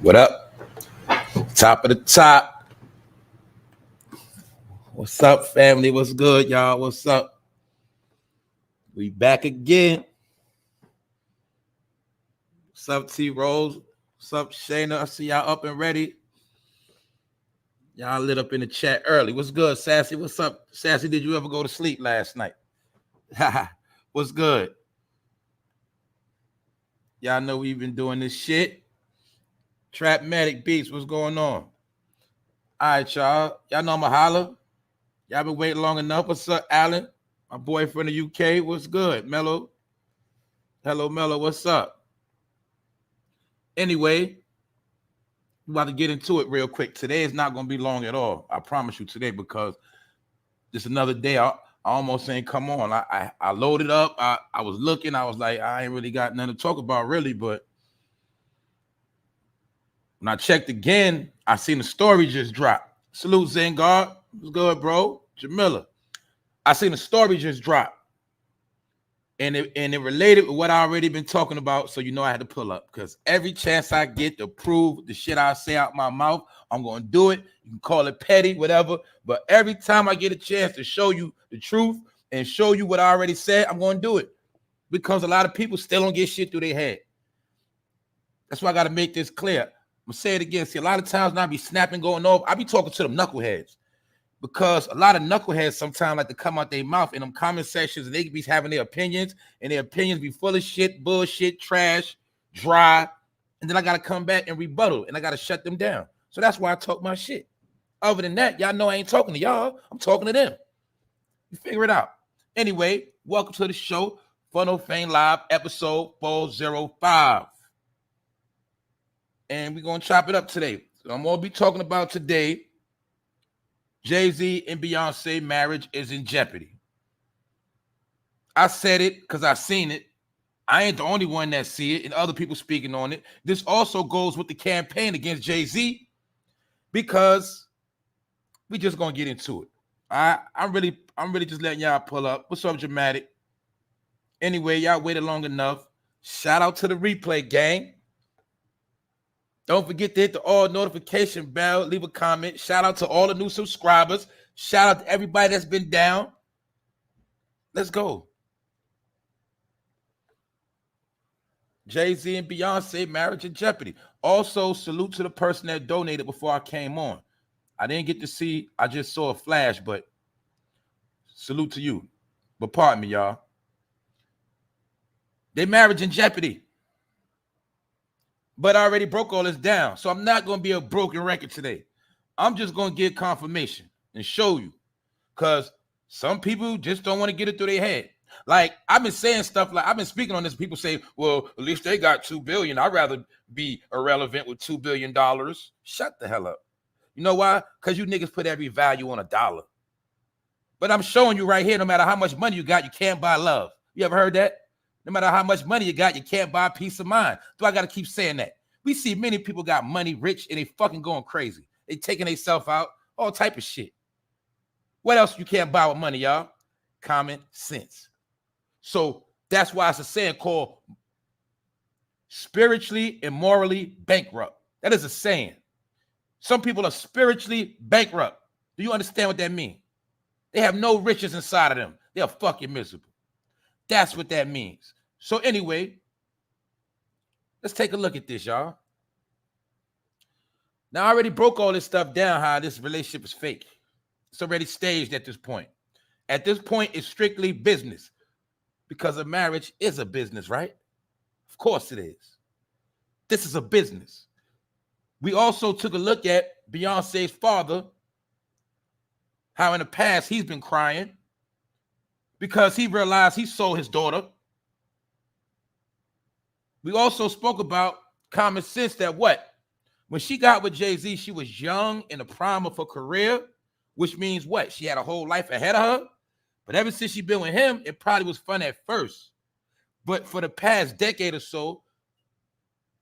What up? Top of the top. What's up, family? What's good, y'all? What's up? We back again. What's up, T-Rose? What's up, Shayna? I see y'all up and ready. Y'all lit up in the chat early. What's good, Sassy? What's up, Sassy? Did you ever go to sleep last night? What's good? Y'all know we've been doing this shit. Trapmatic Beats, what's going on? All right, y'all. Y'all know I'm a holler. Y'all been waiting long enough. What's up, Alan? My boy from the UK. What's good, Mello? Hello, Mello. What's up? Anyway, we're about to get into it real quick. Today is not going to be long at all. I promise you today, because just another day. I almost ain't come on. I loaded up. I was looking. I was like, I ain't really got nothing to talk about really, but when I checked again, I seen the story just drop. Salute, Zengard. What's good, bro? Jamila. I seen the story just drop. And it related with what I already been talking about. So you know I had to pull up, because every chance I get to prove the shit I say out my mouth, I'm going to do it. You can call it petty, whatever. But every time I get a chance to show you the truth and show you what I already said, I'm going to do it. Because a lot of people still don't get shit through their head. That's why I got to make this clear. I'm going to say it again. See, a lot of times when I be snapping, going over, I be talking to them knuckleheads. Because a lot of knuckleheads sometimes like to come out their mouth in them comment sections, and they be having their opinions, and their opinions be full of shit, bullshit, trash, dry. And then I got to come back and rebuttal, and I got to shut them down. So that's why I talk my shit. Other than that, y'all know I ain't talking to y'all. I'm talking to them. You figure it out. Anyway, welcome to the show. Funnel Fame Live, episode 405. And we're going to chop it up today. So I'm going to be talking about today, Jay-Z and Beyonce marriage is in jeopardy. I said it because I seen it. I ain't the only one that see it, and other people speaking on it. This also goes with the campaign against Jay-Z, because we just gonna get into it. I'm really just letting y'all pull up. What's up, Dramatic? Anyway, y'all waited long enough. Shout out to the replay gang. Don't forget to hit the all notification bell. Leave a comment. Shout out to all the new subscribers. Shout out to everybody that's been down. Let's go. Jay-Z and Beyonce marriage in jeopardy. Also, salute to the person that donated before I came on. I didn't get to see. I just saw a flash, but salute to you. But pardon me, y'all. Their marriage in jeopardy. But I already broke all this down. So I'm not going to be a broken record today. I'm just going to give confirmation and show you. Because some people just don't want to get it through their head. Like, I've been saying stuff like, I've been speaking on this. People say, well, at least they got $2 billion. I'd rather be irrelevant with $2 billion. Shut the hell up. You know why? Because you niggas put every value on a dollar. But I'm showing you right here, no matter how much money you got, you can't buy love. You ever heard that? No matter how much money you got, you can't buy peace of mind. Do I got to keep saying that? We see many people got money, rich, and they fucking going crazy. They taking themselves out, all type of shit. What else you can't buy with money, y'all? Common sense. So that's why it's a saying called spiritually and morally bankrupt. That is a saying. Some people are spiritually bankrupt. Do you understand what that means? They have no riches inside of them. They're fucking miserable. That's what that means. So anyway, let's take a look at this, y'all. Now, I already broke all this stuff down, how this relationship is fake. It's already staged at this point. At this point, it's strictly business, because a marriage is a business, right? Of course it is. This is a business. We also took a look at Beyonce's father, how in the past he's been crying because he realized he sold his daughter. We also spoke about common sense, that what? When she got with Jay-Z, she was young, in the prime of her career, which means what? She had a whole life ahead of her. But ever since she's been with him, it probably was fun at first. But for the past decade or so,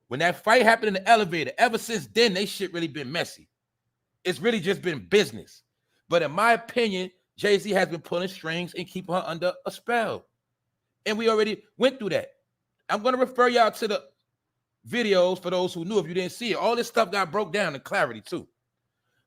when that fight happened in the elevator, ever since then, they shit really been messy. It's really just been business. But in my opinion, Jay-Z has been pulling strings and keeping her under a spell. And we already went through that. I'm going to refer y'all to the videos for those who knew if you didn't see it. All this stuff got broke down in clarity too.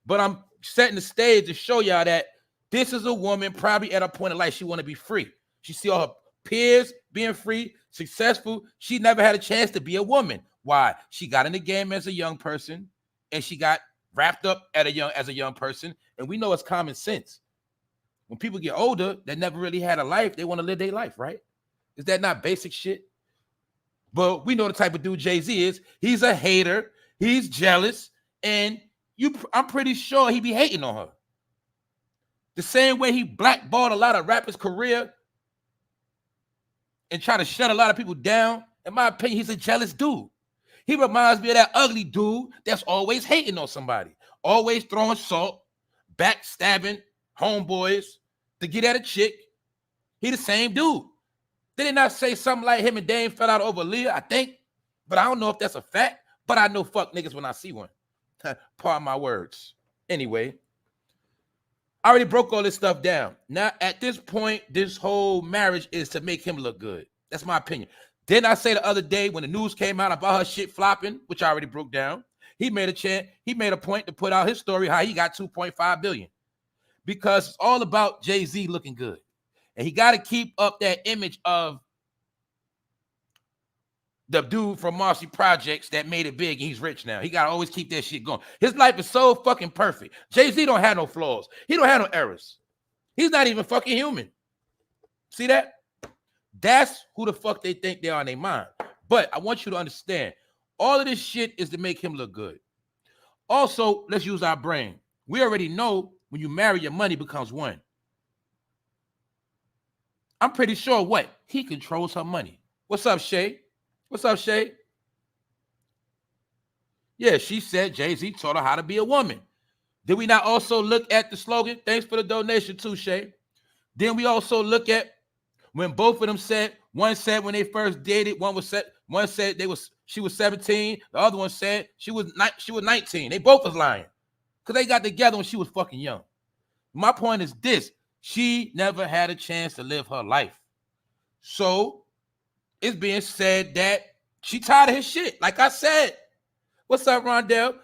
But I'm setting the stage to show y'all that this is a woman probably at a point in life she want to be free. She see all her peers being free, successful. She never had a chance to be a woman. Why? She got in the game as a young person, and she got wrapped up as a young person. And we know it's common sense. When people get older, that never really had a life, they want to live their life, right? Is that not basic shit? But we know the type of dude Jay-Z is. He's a hater. He's jealous. And I'm pretty sure he be hating on her. The same way he blackballed a lot of rappers' career and try to shut a lot of people down. In my opinion, he's a jealous dude. He reminds me of that ugly dude that's always hating on somebody, always throwing salt, backstabbing homeboys to get at a chick. He the same dude. Did they not say something like him and Dame fell out over Leah? I think, but I don't know if that's a fact. But I know fuck niggas when I see one. Pardon my words. Anyway, I already broke all this stuff down. Now, at this point, this whole marriage is to make him look good. That's my opinion. Didn't I say the other day when the news came out about her shit flopping, which I already broke down, he made a point to put out his story how he got 2.5 billion. Because it's all about Jay-Z looking good. And he got to keep up that image of the dude from Marcy Projects that made it big and he's rich now. He got to always keep that shit going. His life is so fucking perfect. Jay-Z don't have no flaws. He don't have no errors. He's not even fucking human. See that? That's who the fuck they think they are in their mind. But I want you to understand, all of this shit is to make him look good. Also, let's use our brain. We already know when you marry, your money becomes one. I'm pretty sure what? He controls her money. What's up, Shay? What's up, Shay? Yeah, she said Jay-Z taught her how to be a woman. Did we not also look at the slogan? Thanks for the donation too, Shay. Then we also look at when both of them said, one said when they first dated, one said she was 17, the other one said she was 19. They both was lying. Because they got together when she was fucking young. My point is this. She never had a chance to live her life. So it's being said that she tired of his shit. Like I said. What's up, Rondell?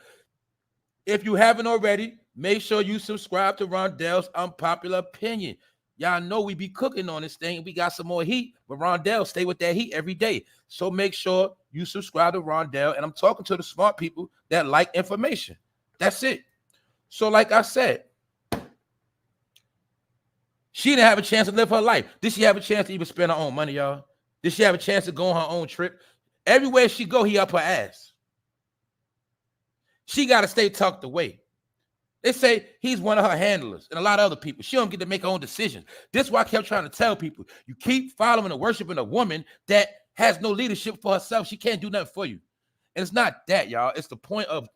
If you haven't already, make sure you subscribe to Rondell's Unpopular Opinion. Y'all know we be cooking on this thing. We got some more heat, but Rondell stay with that heat every day. So make sure you subscribe to Rondell. And I'm talking to the smart people that like information. That's it. So like I said, she didn't have a chance to live her life. Did she have a chance to even spend her own money, y'all? Did she have a chance to go on her own trip? Everywhere she go, he up her ass. She got to stay tucked away. They say he's one of her handlers and a lot of other people. She don't get to make her own decisions. This is why I kept trying to tell people, you keep following and worshiping a woman that has no leadership for herself. She can't do nothing for you. And it's not that, y'all. It's the point of,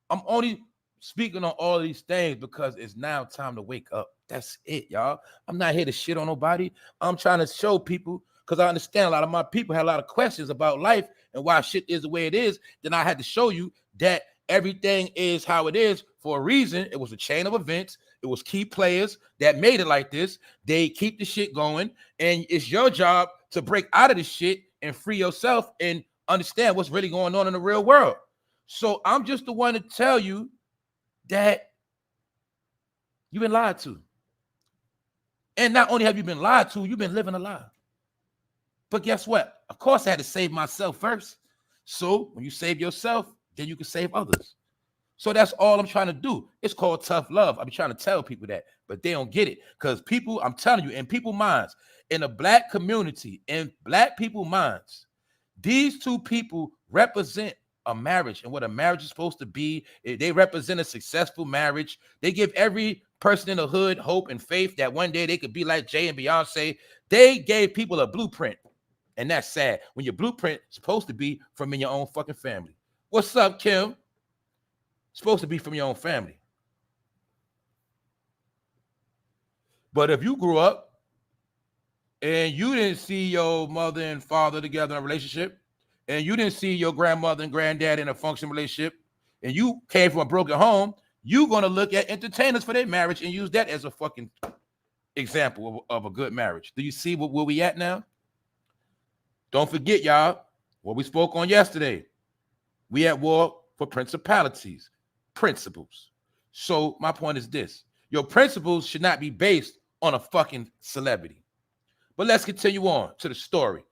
I'm only speaking on all these things because it's now time to wake up. That's it, y'all. I'm not here to shit on nobody. I'm trying to show people, because I understand a lot of my people had a lot of questions about life and why shit is the way it is. Then I had to show you that everything is how it is for a reason. It was a chain of events. It was key players that made it like this. They keep the shit going. And it's your job to break out of this shit and free yourself and understand what's really going on in the real world. So I'm just the one to tell you that you've been lied to. And not only have you been lied to, you've been living a lie. But guess what? Of course, I had to save myself first. So when you save yourself, then you can save others. So that's all I'm trying to do. It's called tough love. I'm trying to tell people that, but they don't get it. Because people, I'm telling you, in people's minds, in the black community, in black people's minds, these two people represent a marriage and what a marriage is supposed to be. They represent a successful marriage. They give every person in the hood hope and faith that one day they could be like Jay and Beyonce. They gave people a blueprint. And that's sad. When your blueprint is supposed to be from in your own fucking family. What's up, Kim? Supposed to be from your own family. But if you grew up and you didn't see your mother and father together in a relationship, and you didn't see your grandmother and granddad in a functional relationship, and you came from a broken home, you're going to look at entertainers for their marriage and use that as a fucking example of a good marriage. Do you see where we at now? Don't forget, y'all, what we spoke on yesterday. We at war for principalities, principles. So my point is this. Your principles should not be based on a fucking celebrity. But let's continue on to the story.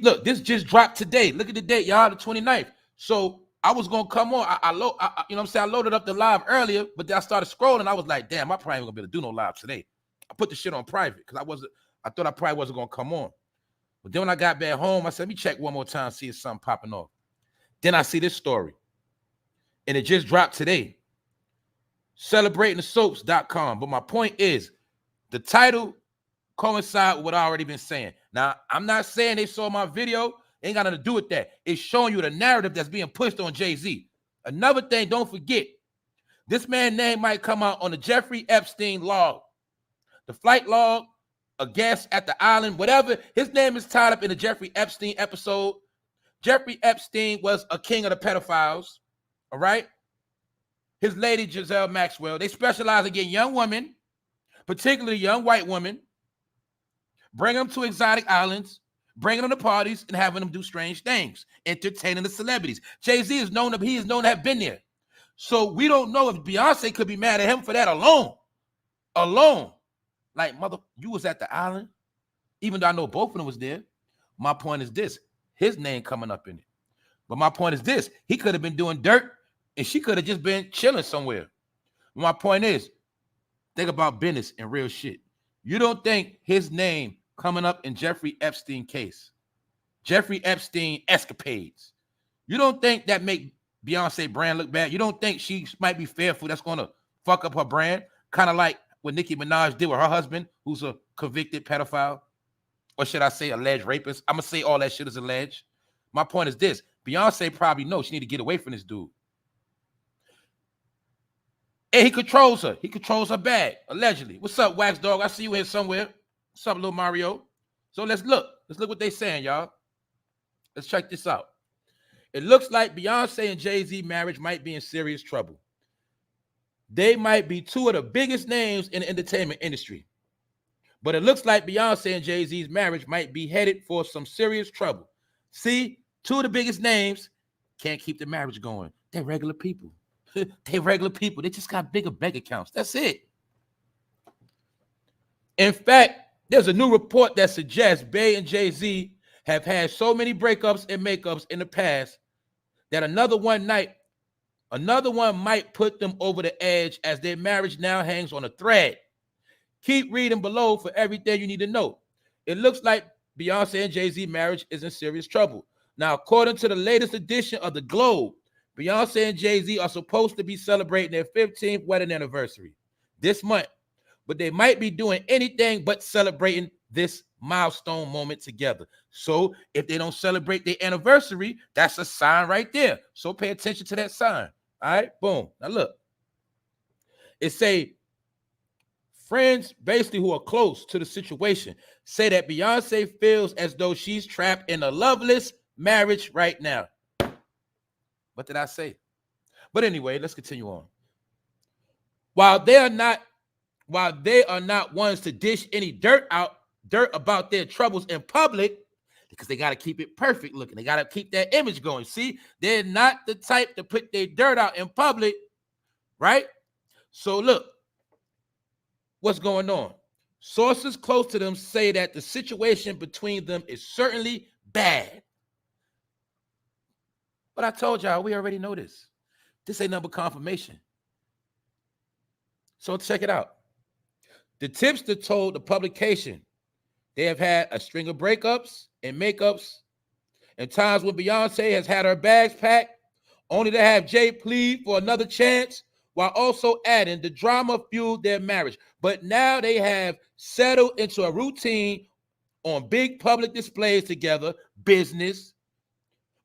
Look, this just dropped today. Look at the date, y'all, the 29th. So I was gonna come on. You know what I'm saying? I loaded up the live earlier, but then I started scrolling. I was like, damn, I probably ain't gonna be able to do no live today. I put the shit on private because I thought I probably wasn't gonna come on. But then when I got back home, I said, let me check one more time, see if something popping off. Then I see this story. And it just dropped today. Celebratingthesoaps.com. But my point is, the title coincide with what I already been saying. Now, I'm not saying they saw my video. Ain't got nothing to do with that. It's showing you the narrative that's being pushed on Jay-Z. Another thing, don't forget, this man's name might come out on the Jeffrey Epstein log, the flight log, a guest at the island, whatever. His name is tied up in the Jeffrey Epstein episode. Jeffrey Epstein was a king of the pedophiles, all right? His lady, Giselle Maxwell, they specialize in getting young women, particularly young white women, bring them to exotic islands, bringing them to parties and having them do strange things, entertaining the celebrities. Jay-Z is known to have been there. So we don't know if Beyonce could be mad at him for that alone. Like, mother, you was at the island, even though I know both of them was there. My point is this, his name coming up in it. But my point is this, he could have been doing dirt and she could have just been chilling somewhere. My point is, think about business and real shit. You don't think his name coming up in Jeffrey Epstein case, Jeffrey Epstein escapades, you don't think that make Beyonce brand look bad? You don't think she might be fearful that's going to fuck up her brand? Kind of like what Nicki Minaj did with her husband, who's a convicted pedophile, or should I say alleged rapist? I'm going to say all that shit is alleged. My point is this, Beyonce probably knows she need to get away from this dude. And he controls her. He controls her bag, allegedly. What's up, Wax Dog? I see you here somewhere. What's up, little Mario? So let's look. Let's look what they saying, y'all. Let's check this out. It looks like Beyonce and Jay-Z marriage might be in serious trouble. They might be two of the biggest names in the entertainment industry. But it looks like Beyonce and Jay-Z's marriage might be headed for some serious trouble. See, two of the biggest names can't keep the marriage going. They're regular people. They regular people. They just got bigger bank accounts. That's it. In fact, there's a new report that suggests Bey and Jay-Z have had so many breakups and makeups in the past that another one might put them over the edge as their marriage now hangs on a thread. Keep reading below for everything you need to know. It looks like Beyonce and Jay-Z marriage is in serious trouble. Now, according to the latest edition of the Globe, Beyonce and Jay-Z are supposed to be celebrating their 15th wedding anniversary this month, but they might be doing anything but celebrating this milestone moment together. So if they don't celebrate their anniversary, that's a sign right there. So pay attention to that sign. All right, boom. Now look, it say friends basically who are close to the situation say that Beyonce feels as though she's trapped in a loveless marriage right now. What did I say? But anyway, let's continue on. While they are not ones to dish any dirt about their troubles in public, because they got to keep it perfect looking. They got to keep that image going. See, they're not the type to put their dirt out in public, right? So look, what's going on? Sources close to them say that the situation between them is certainly bad. But I told y'all, we already know this. This ain't number confirmation. So check it out. The tipster told the publication they have had a string of breakups and makeups and times when Beyonce has had her bags packed only to have Jay plead for another chance, while also adding the drama fueled their marriage. But now they have settled into a routine on big public displays together, business.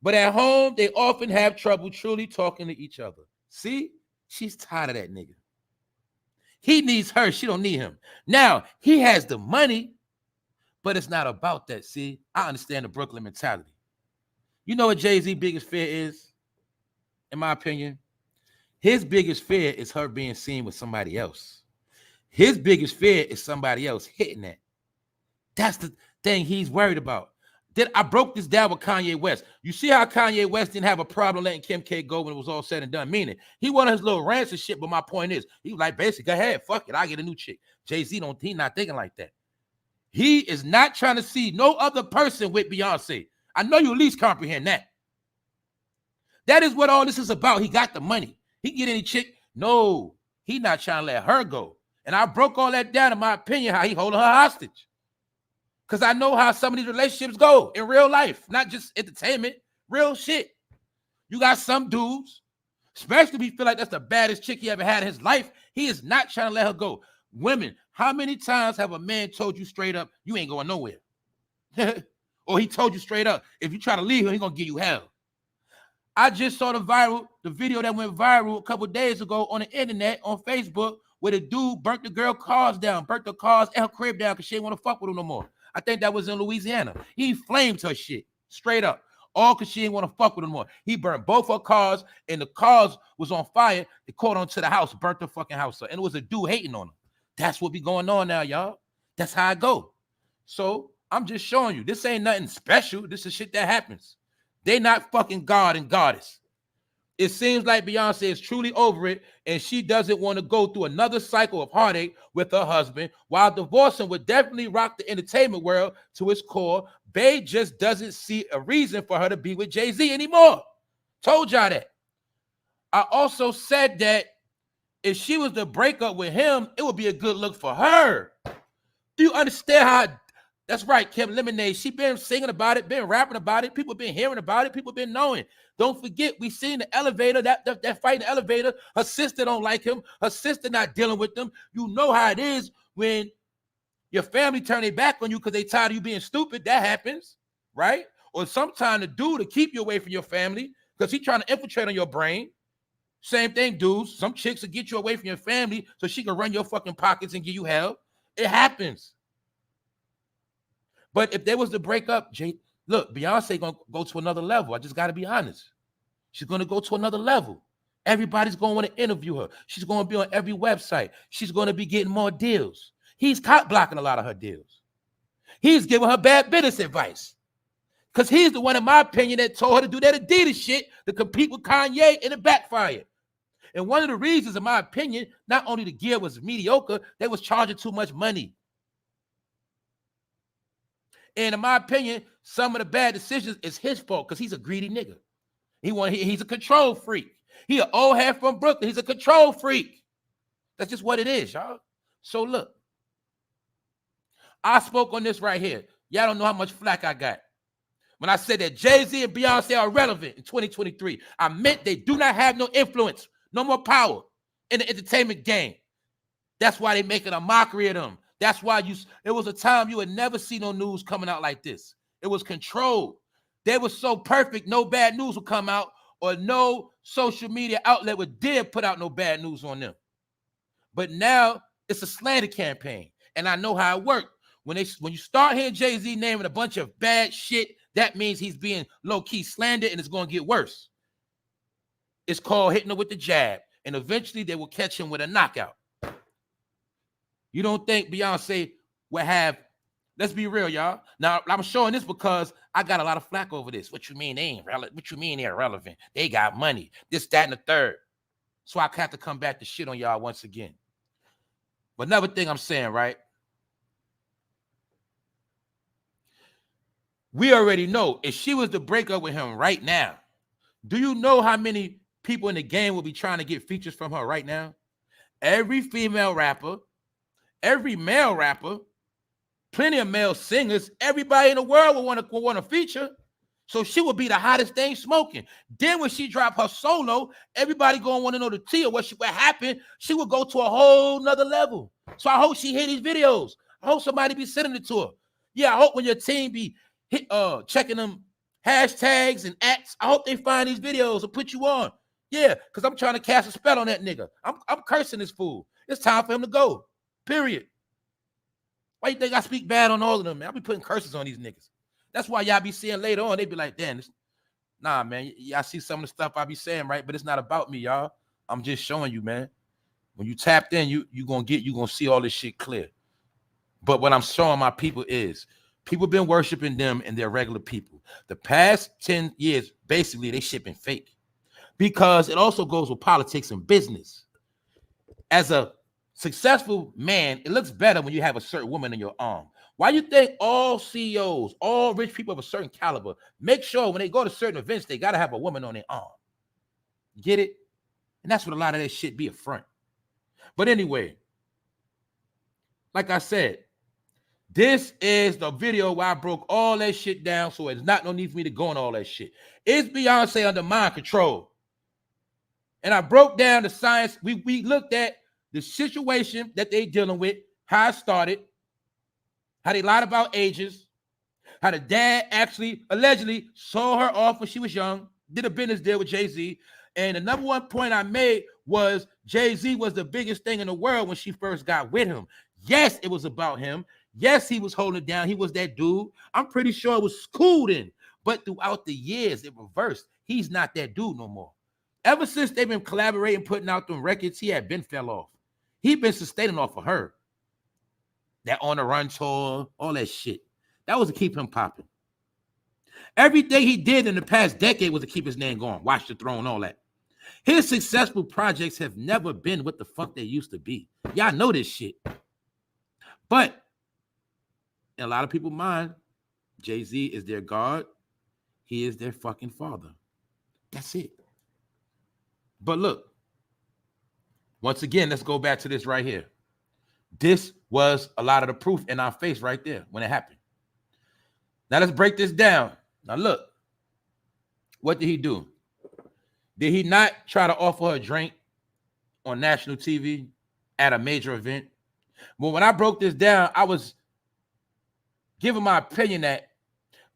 But at home, they often have trouble truly talking to each other. See, she's tired of that nigga. He needs her. She don't need him. Now, he has the money, but it's not about that, see? I understand the Brooklyn mentality. You know what Jay-Z's biggest fear is, in my opinion? His biggest fear is her being seen with somebody else. His biggest fear is somebody else hitting that. That's the thing he's worried about. Then I broke this down with Kanye West. You see how Kanye West didn't have a problem letting Kim K go when it was all said and done. Meaning, he wanted his little rants and shit, but my point is, he was like, basically, go ahead, fuck it, I get a new chick. Jay-Z he not thinking like that. He is not trying to see no other person with Beyonce. I know you at least comprehend that. That is what all this is about. He got the money. He can get any chick. No, he not trying to let her go. And I broke all that down in my opinion, how he holding her hostage. Because I know how some of these relationships go in real life, not just entertainment, real shit. You got some dudes, especially if he feel like that's the baddest chick he ever had in his life, he is not trying to let her go. Women, how many times have a man told you straight up, you ain't going nowhere? Or he told you straight up, if you try to leave him, he's going to give you hell. I just saw the video that went viral a couple days ago on the internet, on Facebook, where the dude burnt the girl cars down, burnt the cars and her crib down because she didn't want to fuck with him no more. I think that was in Louisiana. He flamed her shit straight up, all because she didn't want to fuck with him more. He burnt both her cars, and the cars was on fire. They caught on to the house, burnt the fucking house up, and it was a dude hating on him. That's what be going on now, y'all. That's how I go. So I'm just showing you, this ain't nothing special. This is shit that happens. They not fucking God and goddess. It seems like Beyonce is truly over it, and she doesn't want to go through another cycle of heartache with her husband. While divorcing would definitely rock the entertainment world to its core, Bey just doesn't see a reason for her to be with Jay-Z anymore. Told y'all that. I also said that if she was to break up with him, it would be a good look for her. Do you understand how? That's right, Kim Lemonade. She been singing about it, been rapping about it. People been hearing about it. People been knowing. Don't forget, we seen the elevator, that fight in the elevator. Her sister don't like him. Her sister not dealing with them. You know how it is when your family turn their back on you because they tired of you being stupid. That happens, right? Or sometimes the dude to keep you away from your family because he trying to infiltrate on your brain. Same thing, dudes. Some chicks will get you away from your family so she can run your fucking pockets and give you hell. It happens. But if there was to break up, look, Beyonce gonna go to another level. I just gotta be honest. She's gonna go to another level. Everybody's gonna want to interview her. She's gonna be on every website. She's gonna be getting more deals. He's cop blocking a lot of her deals. He's giving her bad business advice. Because he's the one, in my opinion, that told her to do that Adidas shit to compete with Kanye, and it backfired. And one of the reasons, in my opinion, not only the gear was mediocre, they was charging too much money. And in my opinion, some of the bad decisions is his fault because he's a greedy nigga. He's a control freak. He an old head from Brooklyn. He's a control freak. That's just what it is, y'all. So look, I spoke on this right here. Y'all don't know how much flack I got. When I said that Jay-Z and Beyonce are relevant in 2023, I meant they do not have no influence, no more power in the entertainment game. That's why they making a mockery of them. That's why it was a time you would never see no news coming out like this. It was controlled. They were so perfect, no bad news would come out, or no social media outlet would dare put out no bad news on them. But now it's a slander campaign, and I know how it worked. When you start hearing Jay-Z naming a bunch of bad shit, that means he's being low-key slandered, and it's going to get worse. It's called hitting him with the jab, and eventually they will catch him with a knockout. You don't think Beyonce would have, let's be real, y'all. Now, I'm showing this because I got a lot of flack over this. What you mean they ain't relevant? What you mean they're irrelevant? They got money, this, that, and the third. So I have to come back to shit on y'all once again. But another thing I'm saying, right? We already know if she was to break up with him right now, do you know how many people in the game will be trying to get features from her right now? Every female rapper, every male rapper, plenty of male singers, everybody in the world will want to feature. So she will be the hottest thing smoking. Then when she drop her solo, everybody gonna want to know the tea of what happened. She will go to a whole nother level. So I hope she hear these videos. I hope somebody be sending it to her. Yeah, I hope when your team be checking them hashtags and acts, I hope they find these videos and put you on. Yeah, because I'm trying to cast a spell on that nigga. I'm cursing this fool. It's time for him to go. Period. Why you think I speak bad on all of them, man? I be putting curses on these niggas. That's why y'all be seeing later on, they be like, damn, nah, man, y'all see some of the stuff I be saying, right? But it's not about me, y'all. I'm just showing you, man. When you tapped in, you gonna see all this shit clear. But what I'm showing my people is People been worshiping them and they're regular people. The past 10 years, basically, they shipping fake. Because it also goes with politics and business. As a successful man, it looks better when you have a certain woman in your arm. Why you think all CEOs, all rich people of a certain caliber, make sure when they go to certain events, they got to have a woman on their arm? Get it? And that's what a lot of that shit be a front. But anyway, like I said, this is the video where I broke all that shit down, so it's not no need for me to go on all that shit. Is Beyonce under mind control? And I broke down the science. We looked at the situation that they dealing with, how it started, how they lied about ages, how the dad actually allegedly saw her off when she was young, did a business deal with Jay-Z. And the number one point I made was Jay-Z was the biggest thing in the world when she first got with him. Yes, it was about him. Yes, he was holding it down. He was that dude. I'm pretty sure it was cool then. But throughout the years, it reversed. He's not that dude no more. Ever since they've been collaborating, putting out them records, he had been fell off. He been sustaining off of her. That On the Run tour, all that shit. That was to keep him popping. Everything he did in the past decade was to keep his name going. Watch the Throne, all that. His successful projects have never been what the fuck they used to be. Y'all know this shit. But in a lot of people's mind, Jay-Z is their God. He is their fucking father. That's it. But look, once again, let's go back to this right here. This was a lot of the proof in our face right there when it happened. Now let's break this down. Now look, what did he do? Did he not try to offer her a drink on national TV at a major event? But when I broke this down, I was giving my opinion that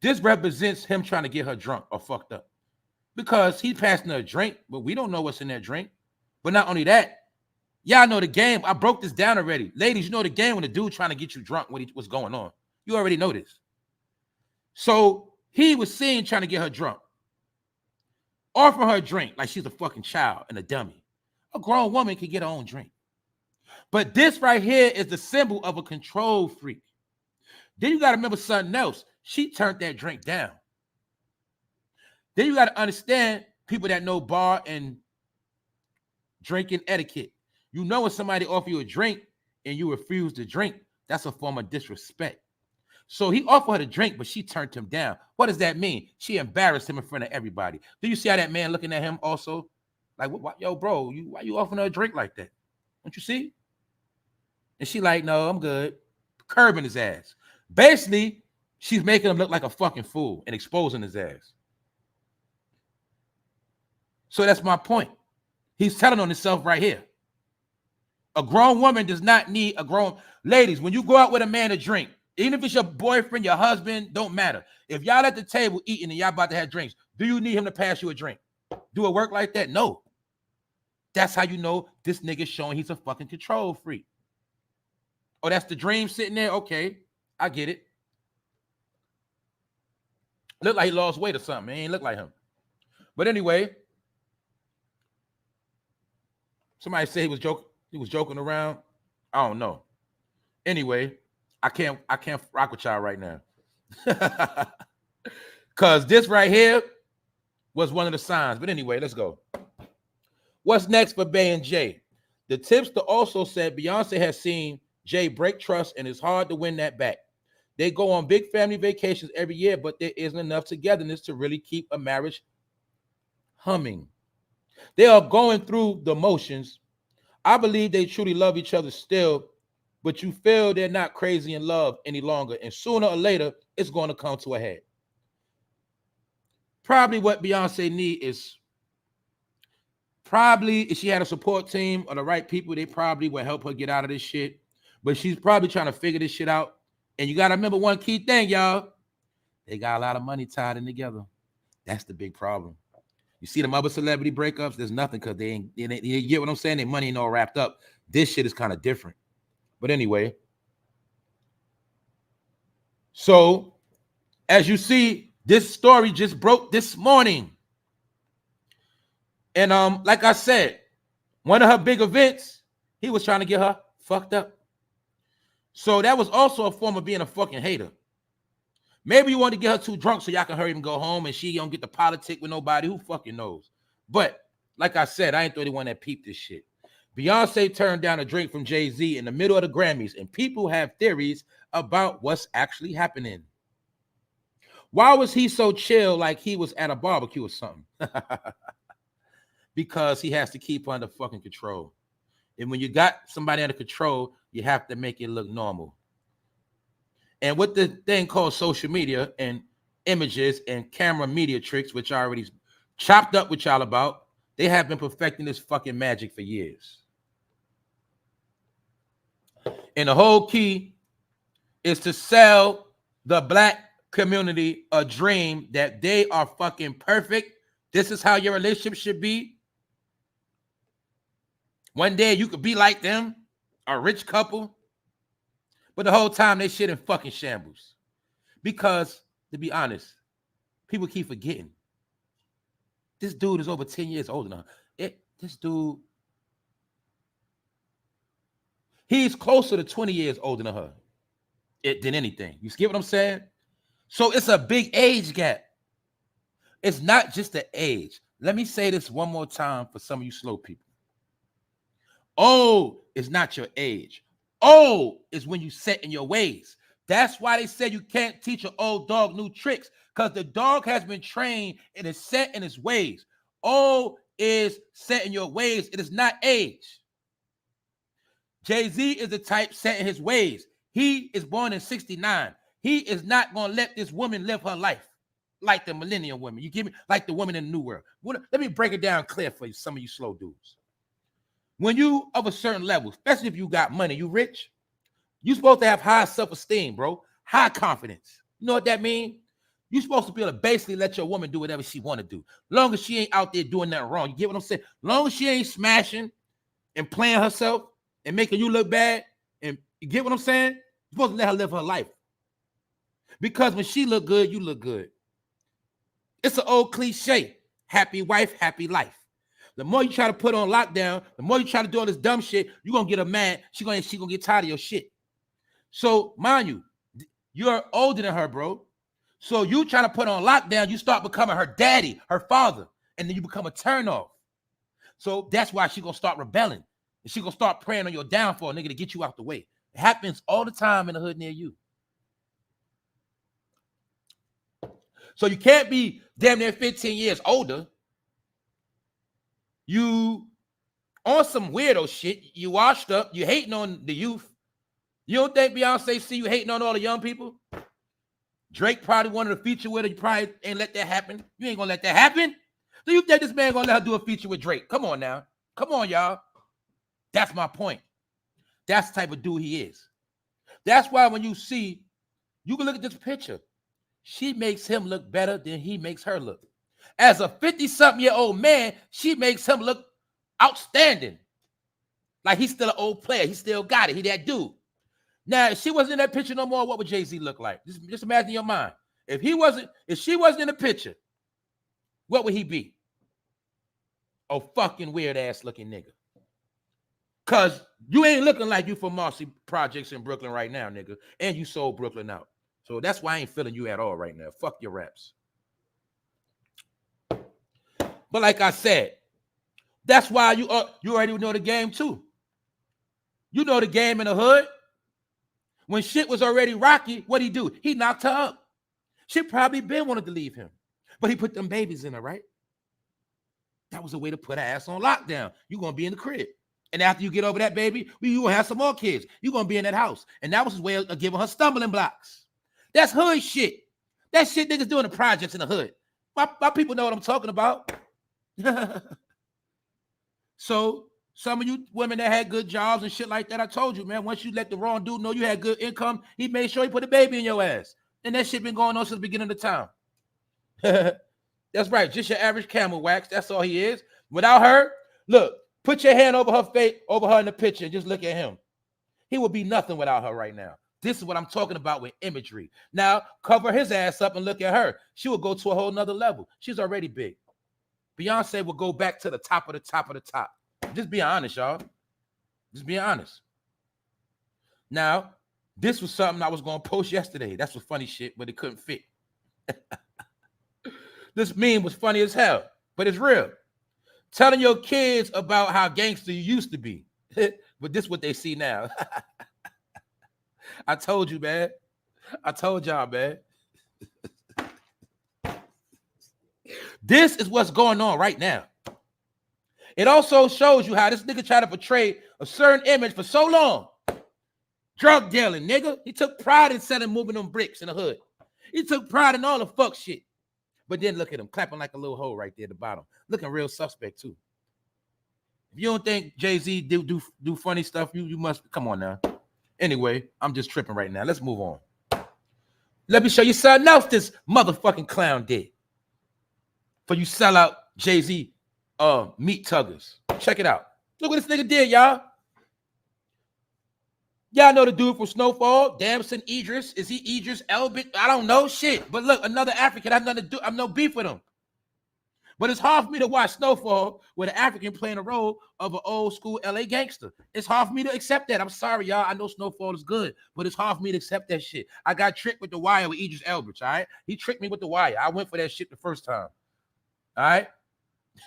this represents him trying to get her drunk or fucked up. Because he's passing her a drink, but we don't know what's in that drink. But not only that, y'all know the game. I broke this down already. Ladies, you know the game when the dude trying to get you drunk, what's going on. You already know this. So he was seen trying to get her drunk. Offering her a drink like she's a fucking child and a dummy. A grown woman can get her own drink. But this right here is the symbol of a control freak. Then you got to remember something else. She turned that drink down. Then you got to understand people that know bar and drinking etiquette. You know when somebody offer you a drink and you refuse to drink, that's a form of disrespect. So he offered her to drink, but she turned him down. What does that mean? She embarrassed him in front of everybody. Do you see how that man looking at him also? Like, yo, bro, why you offering her a drink like that? Don't you see? And she like, no, I'm good. Curbing his ass. Basically, she's making him look like a fucking fool and exposing his ass. So that's my point. He's telling on himself right here. A grown woman does not need a grown... Ladies, when you go out with a man to drink, even if it's your boyfriend, your husband, don't matter. If y'all at the table eating and y'all about to have drinks, do you need him to pass you a drink? Do it work like that? No. That's how you know this nigga showing he's a fucking control freak. Oh, that's the dream sitting there? Okay, I get it. Look like he lost weight or something. He ain't look like him. But anyway, somebody say he was joking around. I don't know. Anyway, I can't rock with y'all right now. Because this right here was one of the signs. But anyway, let's go. What's next for Bey and Jay? The tipster also said Beyonce has seen Jay break trust and it's hard to win that back. They go on big family vacations every year, but there isn't enough togetherness to really keep a marriage humming. They are going through the motions. I believe they truly love each other still, but you feel they're not crazy in love any longer, and sooner or later, it's going to come to a head. Probably what Beyonce needs is probably if she had a support team or the right people, they probably would help her get out of this shit. But she's probably trying to figure this shit out. And you got to remember one key thing, y'all. They got a lot of money tied in together. That's the big problem. You see them other celebrity breakups, there's nothing because they ain't, you get what I'm saying? Their money ain't all wrapped up. This shit is kind of different. But anyway. So, as you see, this story just broke this morning. And like I said, one of her big events, he was trying to get her fucked up. So that was also a form of being a fucking hater. Maybe you want to get her too drunk so y'all can hurry and go home and she don't get the politic with nobody. Who fucking knows? But like I said, I ain't the only one that peeped this shit. Beyonce turned down a drink from Jay-Z in the middle of the Grammys, and people have theories about what's actually happening. Why was he so chill like he was at a barbecue or something? Because he has to keep under fucking control. And when you got somebody under control, you have to make it look normal. And with the thing called social media and images and camera media tricks, which I already chopped up with y'all about, they have been perfecting this fucking magic for years. And the whole key is to sell the black community a dream that they are fucking perfect. This is how your relationship should be. One day you could be like them, a rich couple. But the whole time they shit in fucking shambles. Because, to be honest, people keep forgetting. This dude is over 10 years older than her. This dude, he's closer to 20 years older than her than anything. You get what I'm saying? So it's a big age gap. It's not just the age. Let me say this one more time for some of you slow people. Old is not your age. Old is when you set in your ways. That's why they say you can't teach an old dog new tricks, because the dog has been trained and is set in its ways. Old is set in your ways. It is not age. Jay-Z is the type set in his ways. He is born in 69. He is not going to let this woman live her life like the millennial women. You give me like the woman in the new world. Let me break it down clear for you, some of you slow dudes. When you of a certain level, especially if you got money, you rich, you supposed to have high self-esteem, bro. High confidence. You know what that means? You're supposed to be able to basically let your woman do whatever she want to do. Long as she ain't out there doing nothing wrong. You get what I'm saying? Long as she ain't smashing and playing herself and making you look bad. And you get what I'm saying? You're supposed to let her live her life. Because when she look good, you look good. It's an old cliche. Happy wife, happy life. The more you try to put on lockdown, the more you try to do all this dumb shit, you're going to get her mad. She gonna get tired of your shit. So, mind you, you're older than her, bro. So you try to put on lockdown, you start becoming her daddy, her father, and then you become a turnoff. So that's why she going to start rebelling. And she going to start praying on your downfall, nigga, to get you out the way. It happens all the time in the hood near you. So you can't be damn near 15 years older. You on some weirdo shit. You washed up. You hating on the youth. You don't think Beyonce see you hating on all the young people? Drake probably wanted to feature with her. You probably ain't let that happen. You ain't gonna let that happen. Do you think this man gonna let her do a feature with Drake? Come on now. Come on, y'all. That's my point. That's the type of dude he is. That's why when you see, you can look at this picture. She makes him look better than he makes her look. As a 50-something-year-old man, she makes him look outstanding. Like he's still an old player. He still got it. He that dude. Now, if she wasn't in that picture no more, what would Jay-Z look like? Just imagine your mind. If she wasn't in the picture, what would he be? A fucking weird-ass looking nigga. Because you ain't looking like you from Marcy Projects in Brooklyn right now, nigga. And you sold Brooklyn out. So that's why I ain't feeling you at all right now. Fuck your raps. But like I said, that's why you already know the game too. You know the game in the hood. When shit was already rocky, what'd he do? He knocked her up. She probably been wanted to leave him. But he put them babies in her, right? That was a way to put her ass on lockdown. You're going to be in the crib. And after you get over that, baby, you going to have some more kids. You're going to be in that house. And that was his way of giving her stumbling blocks. That's hood shit. That shit niggas doing the projects in the hood. My people know what I'm talking about. So some of you women that had good jobs and shit like that, I told you, man, once you let the wrong dude know you had good income, he made sure he put a baby in your ass. And that shit been going on since the beginning of the time. That's right. Just your average camel wax. That's all he is. Without her, look, put your hand over her face, over her in the picture, and just look at him. He would be nothing without her right now. This is what I'm talking about with imagery. Now, cover his ass up and look at her. She will go to a whole nother level. She's already big. Beyonce will go back to the top of the top of the top. Just be honest, y'all. Just be honest. Now, This was something I was going to post yesterday. That's some funny shit, but it couldn't fit. This meme was funny as hell, but it's real. Telling your kids about how gangster you used to be. But this is what they see now. I told you, man. I told y'all, man. This is what's going on right now. It also shows you how this nigga tried to portray a certain image for so long. Drug dealing, nigga. He took pride in selling, moving them bricks in the hood. He took pride in all the fuck shit. But then look at him, clapping like a little hoe right there at the bottom. Looking real suspect, too. If you don't think Jay-Z do funny stuff, you must. Come on now. Anyway, I'm just tripping right now. Let's move on. Let me show you something else this motherfucking clown did. For you sellout Jay-Z meat tuggers. Check it out. Look what this nigga did, y'all. Y'all know the dude from Snowfall, Damson Idris. Is he Idris Elba? I don't know shit. But look, another African. I have nothing to do. I'm no beef with him. But it's hard for me to watch Snowfall with an African playing a role of an old school LA gangster. It's hard for me to accept that. I'm sorry, y'all. I know Snowfall is good, but it's hard for me to accept that shit. I got tricked with The Wire with Idris Elba, all right? He tricked me with The Wire. I went for that shit the first time. All right?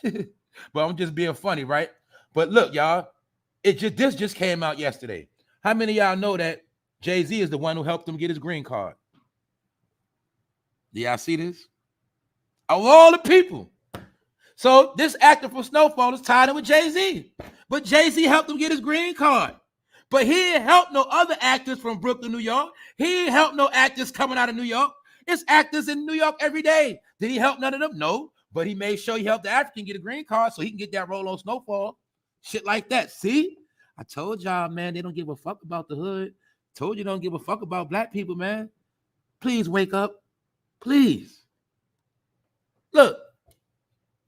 But I'm just being funny, right? But look, y'all, this just came out yesterday. How many of y'all know that Jay-Z is the one who helped him get his green card? Do y'all see this? Of all the people. So this actor from Snowfall is tied in with Jay-Z. But Jay-Z helped him get his green card. But he didn't help no other actors from Brooklyn, New York. He didn't help no actors coming out of New York. It's actors in New York every day. Did he help none of them? No. But he made sure he helped the African get a green card so he can get that role on Snowfall. Shit like that. See? I told y'all, man, they don't give a fuck about the hood. Told you don't give a fuck about black people, man. Please wake up. Please. Look,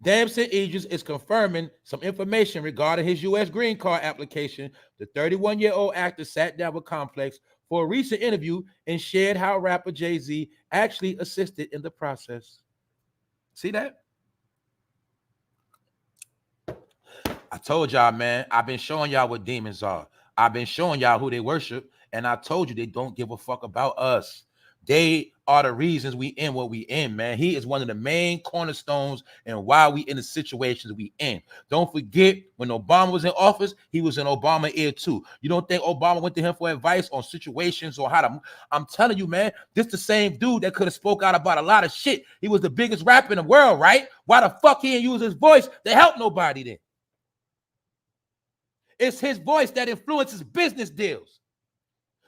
Damson Idris is confirming some information regarding his U.S. green card application. The 31-year-old actor sat down with Complex for a recent interview and shared how rapper Jay-Z actually assisted in the process. See that? I told y'all, man, I've been showing y'all what demons are. I've been showing y'all who they worship, and I told you they don't give a fuck about us. They are the reasons we in what we in, man. He is one of the main cornerstones and why we in the situations we in. Don't forget, when Obama was in office, he was in Obama ear too. You don't think Obama went to him for advice on situations or how to... I'm telling you, man, this the same dude that could have spoke out about a lot of shit. He was the biggest rapper in the world, right? Why the fuck he didn't use his voice to help nobody then? It's his voice that influences business deals.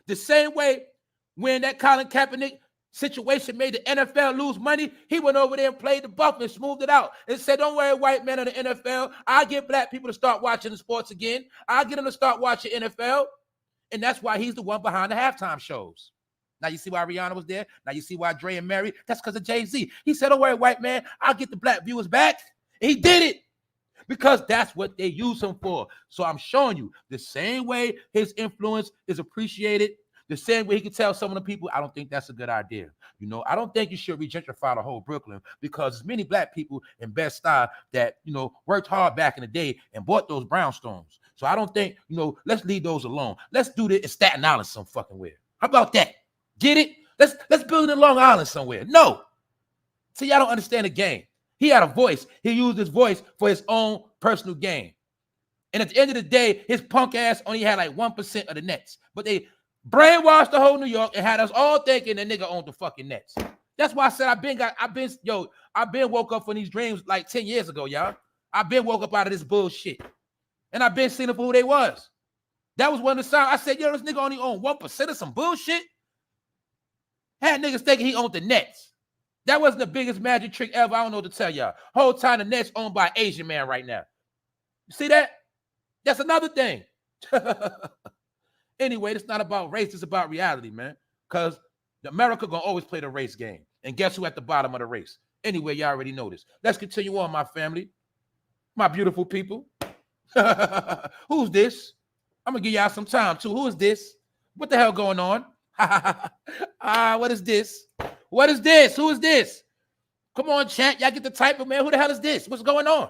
The same way when that Colin Kaepernick situation made the NFL lose money, he went over there and played the buff and smoothed it out and said, don't worry, white men in the NFL. I'll get black people to start watching the sports again. I'll get them to start watching NFL. And that's why he's the one behind the halftime shows. Now you see why Rihanna was there? Now you see why Dre and Mary? That's because of Jay-Z. He said, don't worry, white man, I'll get the black viewers back. And he did it. Because that's what they use him for. So I'm showing you the same way his influence is appreciated, the same way he can tell some of the people, I don't think that's a good idea. You know, I don't think you should regentrify the whole Brooklyn because there's many black people in Bed-Stuy that, you know, worked hard back in the day and bought those brownstones. So I don't think, you know, let's leave those alone. Let's do this in Staten Island some fucking way. How about that? Get it? Let's build it in Long Island somewhere. No. See, y'all don't understand the game. He had a voice. He used his voice for his own personal gain. And at the end of the day, his punk ass only had like 1% of the Nets. But they brainwashed the whole New York and had us all thinking the nigga owned the fucking Nets. That's why I said I've been woke up from these dreams like 10 years ago, y'all. I've been woke up out of this bullshit. And I've been seeing them for who they was. That was one of the signs. I said, yo, this nigga only owned 1% of some bullshit. Had niggas thinking he owned the Nets. That wasn't the biggest magic trick ever. I don't know what to tell y'all. Whole time the Nets owned by an Asian man right now. You see that? That's another thing. Anyway, it's not about race. It's about reality, man. Because America going to always play the race game. And guess who at the bottom of the race? Anyway, y'all already know this. Let's continue on, my family. My beautiful people. Who's this? I'm going to give y'all some time, too. Who is this? What the hell going on? What is this? What is this? Who is this? Come on, chat. Y'all get the type of man. Who the hell is this? What's going on?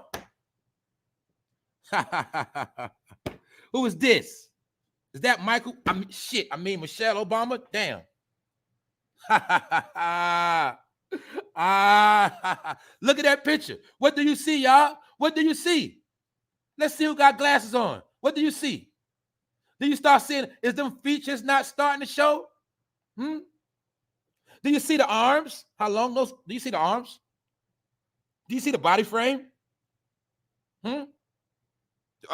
Who is this? Is that Michael? I mean Michelle Obama? Damn. Look at that picture. What do you see, y'all? What do you see? Let's see who got glasses on. What do you see? Do you start seeing, is them features not starting to show? Do you see the arms? How long those, do you see the arms? Do you see the body frame? Are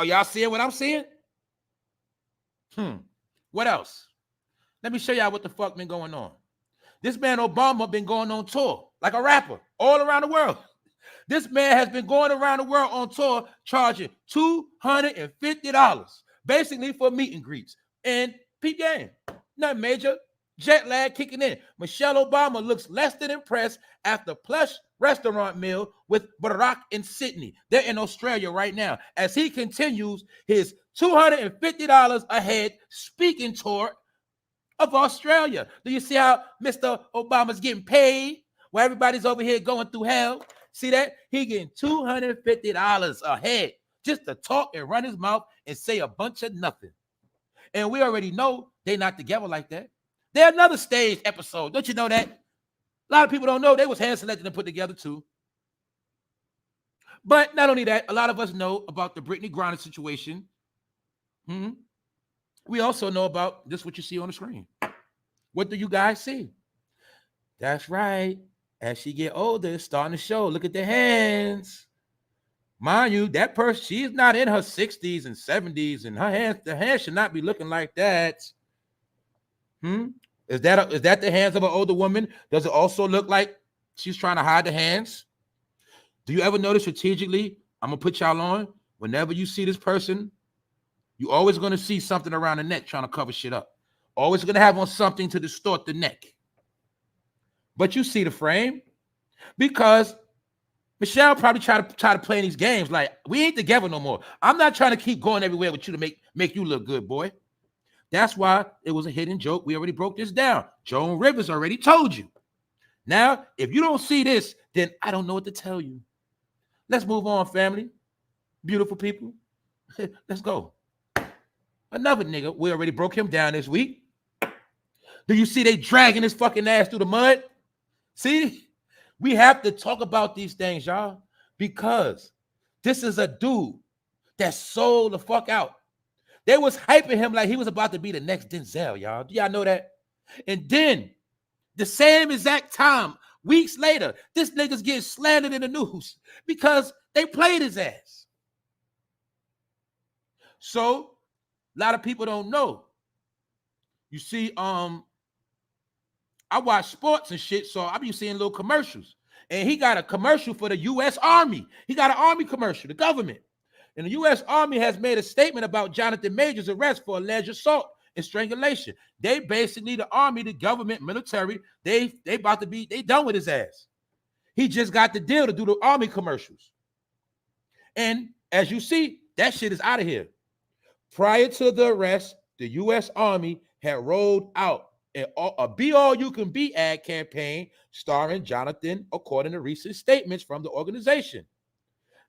y'all seeing what I'm seeing? What else? Let me show y'all what the fuck been going on. This man Obama been going on tour like a rapper all around the world. This man has been going around the world on tour charging $250 basically for meet and greets. And peep game, nothing major. Jet lag kicking in. Michelle Obama looks less than impressed after plush restaurant meal with Barack in Sydney. They're in Australia right now as he continues his $250 a head speaking tour of Australia. Do you see how Mr. Obama's getting paid while everybody's over here going through hell? See that? He getting $250 a head just to talk and run his mouth and say a bunch of nothing. And we already know they're not together like that. They're another stage episode. Don't you know that? A lot of people don't know they was hand selected and put together too. But not only that, a lot of us know about the Brittany Griner situation. We also know about this, what you see on the screen. What do you guys see? That's right. As she get older, it's starting to show. Look at the hands. Mind you, that person, she's not in her 60s and 70s, and her hands, the hands should not be looking like that. Is that the hands of an older woman? Does it also look like she's trying to hide the hands? Do you ever notice strategically? I'm gonna put y'all on. Whenever you see this person, you always gonna see something around the neck trying to cover shit up. Always gonna have on something to distort the neck. But you see the frame because Michelle probably try to play these games like we ain't together no more. I'm not trying to keep going everywhere with you to make you look good, boy. That's why it was a hidden joke. We already broke this down. Joan Rivers already told you. Now, if you don't see this, then I don't know what to tell you. Let's move on, family. Beautiful people. Let's go. Another nigga, we already broke him down this week. Do you see they dragging his fucking ass through the mud? See? We have to talk about these things, y'all, because this is a dude that sold the fuck out. They was hyping him like he was about to be the next Denzel, y'all. Do y'all know that? And then the same exact time, weeks later, this nigga's getting slandered in the news because they played his ass. So a lot of people don't know. You see, I watch sports and shit, so I be seeing little commercials. And he got a commercial for the U.S. Army. He got an Army commercial, the government. And the U.S. Army has made a statement about Jonathan Major's arrest for alleged assault and strangulation. They basically, the Army, the government, military, they done with his ass. He just got the deal to do the Army commercials. And as you see, that shit is out of here. Prior to the arrest, the U.S. Army had rolled out a Be All You Can Be ad campaign starring Jonathan, according to recent statements from the organization.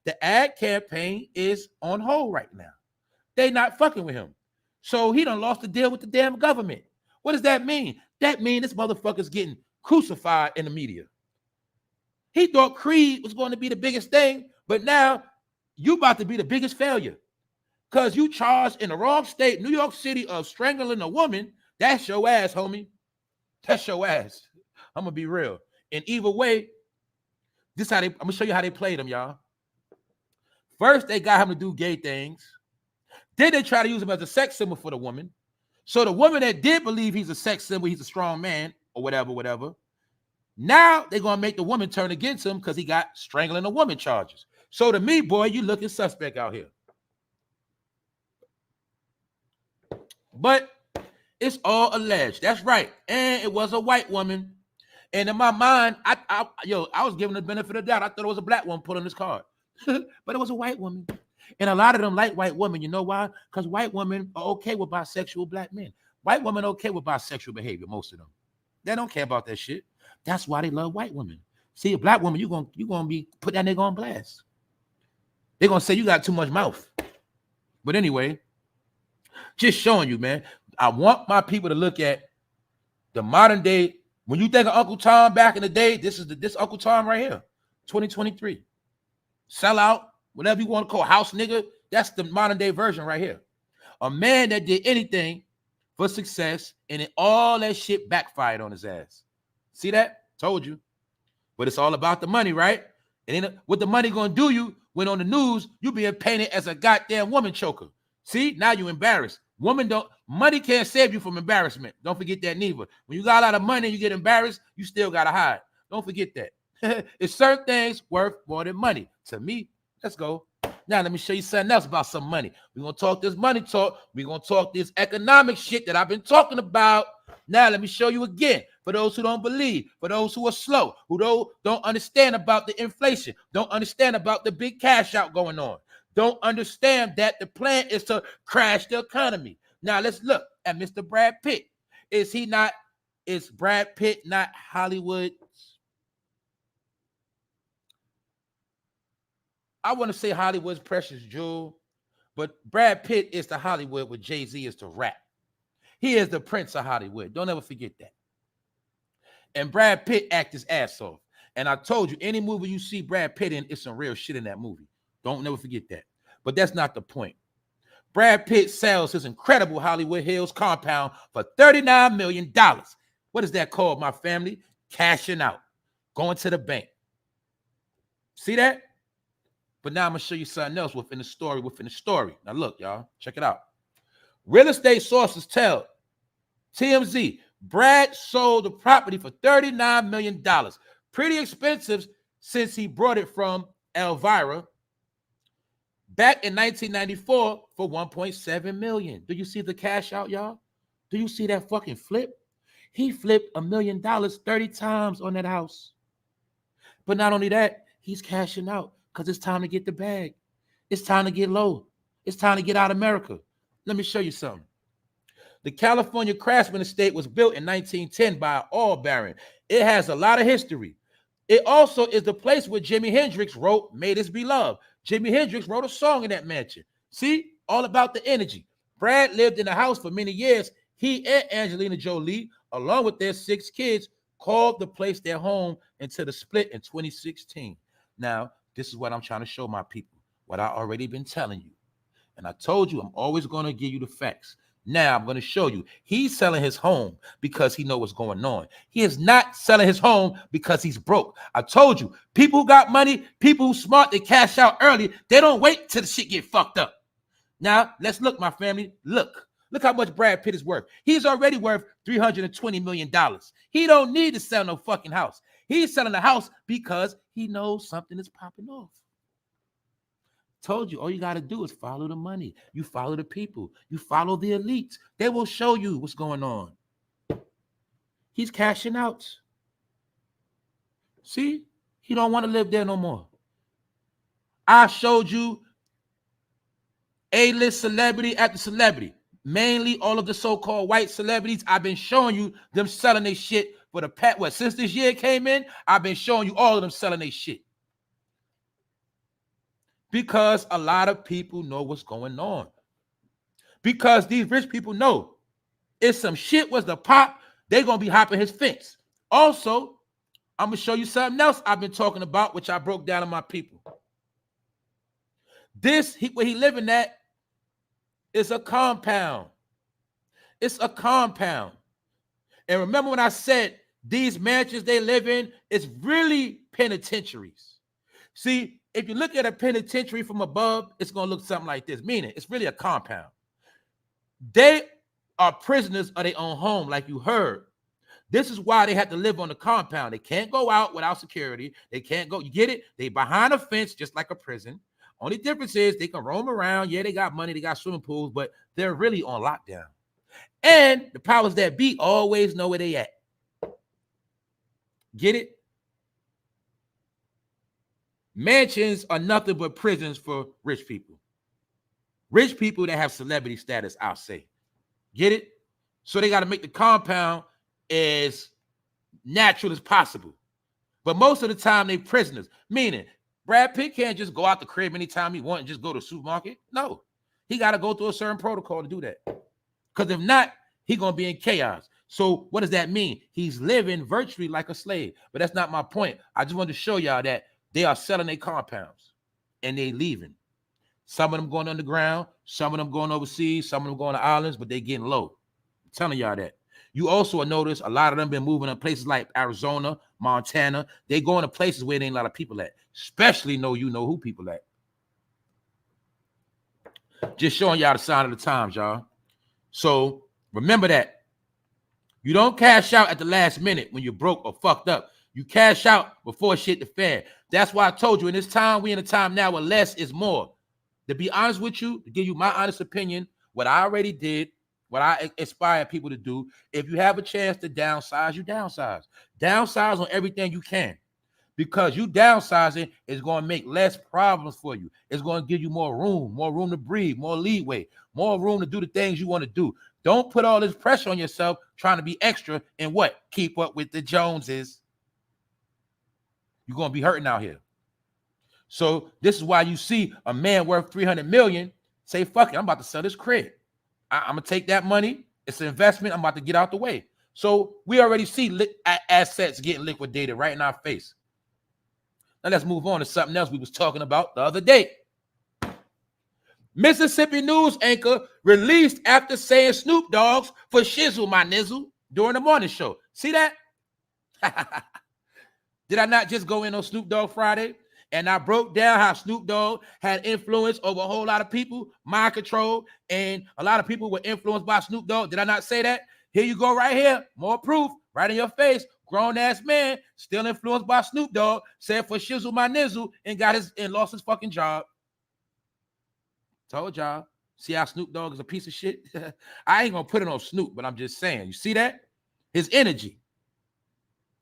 The ad campaign is on hold right now. They not fucking with him. So he done lost the deal with the damn government. What does that mean? That means this motherfucker's getting crucified in the media. He thought Creed was going to be the biggest thing, but now you about to be the biggest failure because you charged in the wrong state, New York City, of strangling a woman. That's your ass, homie. That's your ass. I'm going to be real. And either way, I'm going to show you how they played him, y'all. First, they got him to do gay things. Then they try to use him as a sex symbol for the woman. So the woman that did believe he's a sex symbol, he's a strong man, or whatever. Now they're going to make the woman turn against him because he got strangling a woman charges. So to me, boy, you looking suspect out here. But it's all alleged. That's right. And it was a white woman. And in my mind, I was giving the benefit of the doubt. I thought it was a black woman pulling this card. But it was a white woman. And a lot of them like white women. You know why? Because white women are okay with bisexual black men. White women are okay with bisexual behavior, most of them. They don't care about that shit. That's why they love white women. See, a black woman, you're gonna be put that nigga on blast. They're gonna say you got too much mouth. But anyway, Just showing you, man. I want my people to look at the modern day. When you think of Uncle Tom back in the day, this is this Uncle Tom right here, 2023. Sell out, whatever you want to call house nigga. That's the modern day version right here. A man that did anything for success, and then all that shit backfired on his ass. See that? Told you. But it's all about the money, right? And then what the money gonna do you when on the news you being painted as a goddamn woman choker. See, now you embarrassed. Money can't save you from embarrassment. Don't forget that neither. When you got a lot of money and you get embarrassed, you still gotta hide. Don't forget that. It's certain things worth more than money. To me, let's go. Now let me show you something else about some money. We're gonna talk this money talk. We're gonna talk this economic shit that I've been talking about. Now let me show you again. For those who don't believe, for those who are slow, who don't understand about the inflation, don't understand about the big cash out going on, don't understand that the plan is to crash the economy. Now let's look at Mr. Brad Pitt. Is Brad Pitt not Hollywood? I want to say Hollywood's precious jewel, but Brad Pitt is the Hollywood what Jay-Z is to rap. He is the Prince of Hollywood. Don't ever forget that. And Brad Pitt act his ass off. And I told you, any movie you see Brad Pitt in, it's some real shit in that movie. Don't never forget that. But that's not the point. Brad Pitt sells his incredible Hollywood Hills compound for $39 million. What is that called, my family? Cashing out. Going to the bank. See that? But now I'm going to show you something else within the story. Now look, y'all. Check it out. Real estate sources tell TMZ, Brad sold the property for $39 million. Pretty expensive since he brought it from Elvira back in 1994 for $1.7 million. Do you see the cash out, y'all? Do you see that fucking flip? He flipped $1 million 30 times on that house. But not only that, he's cashing out because it's time to get the bag. It's time to get low. It's time to get out of America. Let me show you something. The California Craftsman Estate was built in 1910 by an oil baron. It has a lot of history. It also is the place where Jimi Hendrix wrote Made Us Be Loved. Jimi Hendrix wrote a song in that mansion. See? All about the energy. Brad lived in the house for many years. He and Angelina Jolie, along with their 6 kids, called the place their home until the split in 2016. Now, this is what I'm trying to show my people, what I already been telling you. And I told you I'm always going to give you the facts. Now I'm going to show you. He's selling his home because he knows what's going on. He is not selling his home because he's broke. I told you, people who got money, people who smart, they cash out early. They don't wait till the shit get fucked up. Now, let's look, my family. Look how much Brad Pitt is worth. He's already worth $320 million. He don't need to sell no fucking house. He's selling the house because he knows something is popping off. Told you, all you got to do is follow the money. You follow the people. You follow the elites. They will show you what's going on. He's cashing out. See? He don't want to live there no more. I showed you A-list celebrity after celebrity. Mainly all of the so-called white celebrities. I've been showing you them selling their shit for the past, since this year came in, I've been showing you all of them selling their shit. Because a lot of people know what's going on. Because these rich people know if some shit was to pop, they're going to be hopping his fence. Also, I'm going to show you something else I've been talking about, which I broke down to my people. Where he living at is a compound. It's a compound. And remember when I said these mansions they live in, it's really penitentiaries. See, if you look at a penitentiary from above, it's going to look something like this, meaning it's really a compound. They are prisoners of their own home, like you heard. This is why they have to live on the compound. They can't go out without security. They can't go, you get it? They behind a fence, just like a prison. Only difference is they can roam around. Yeah, they got money, they got swimming pools, but they're really on lockdown. And the powers that be always know where they at. Get it? Mansions are nothing but prisons for rich people. Rich people that have celebrity status, I'll say. Get it? So they got to make the compound as natural as possible. But most of the time, they prisoners. Meaning, Brad Pitt can't just go out the crib anytime he wants and just go to the supermarket. No. He got to go through a certain protocol to do that. Because if not, he's going to be in chaos. So what does that mean? He's living virtually like a slave. But that's not my point. I just wanted to show y'all that they are selling their compounds and they leaving. Some of them going underground, some of them going overseas, some of them going to islands, but they getting low. I'm telling y'all that. You also will notice a lot of them been moving to places like Arizona, Montana. They going to places where there ain't a lot of people at, especially know who people at. Just showing y'all the sign of the times, y'all. So remember that. You don't cash out at the last minute when you're broke or fucked up. You cash out before shit the fan. That's why I told you in this time, we in a time now where less is more. To be honest with you, to give you my honest opinion, what I already did, what I inspire people to do, if you have a chance to downsize, you downsize. Downsize on everything you can. Because you downsizing is going to make less problems for you. It's going to give you more room to breathe, more leeway, more room to do the things you want to do. Don't put all this pressure on yourself trying to be extra and what? Keep up with the Joneses. You're going to be hurting out here. So this is why you see a man worth $300 million say, fuck it, I'm about to sell this crib. I'm going to take that money. It's an investment. I'm about to get out the way. So we already see assets getting liquidated right in our face. Now let's move on to something else we was talking about the other day. Mississippi news anchor released after saying Snoop Dogg's for shizzle my nizzle during the morning show. See that? Did I not just go in on Snoop Dogg Friday? And I broke down how Snoop Dogg had influence over a whole lot of people, mind control, and a lot of people were influenced by Snoop Dogg. Did I not say that? Here you go right here. More proof right in your face. Grown-ass man still influenced by Snoop Dogg said for shizzle my nizzle and lost his fucking job. Told y'all. See how Snoop Dogg is a piece of shit? I ain't going to put it on Snoop, but I'm just saying. You see that? His energy.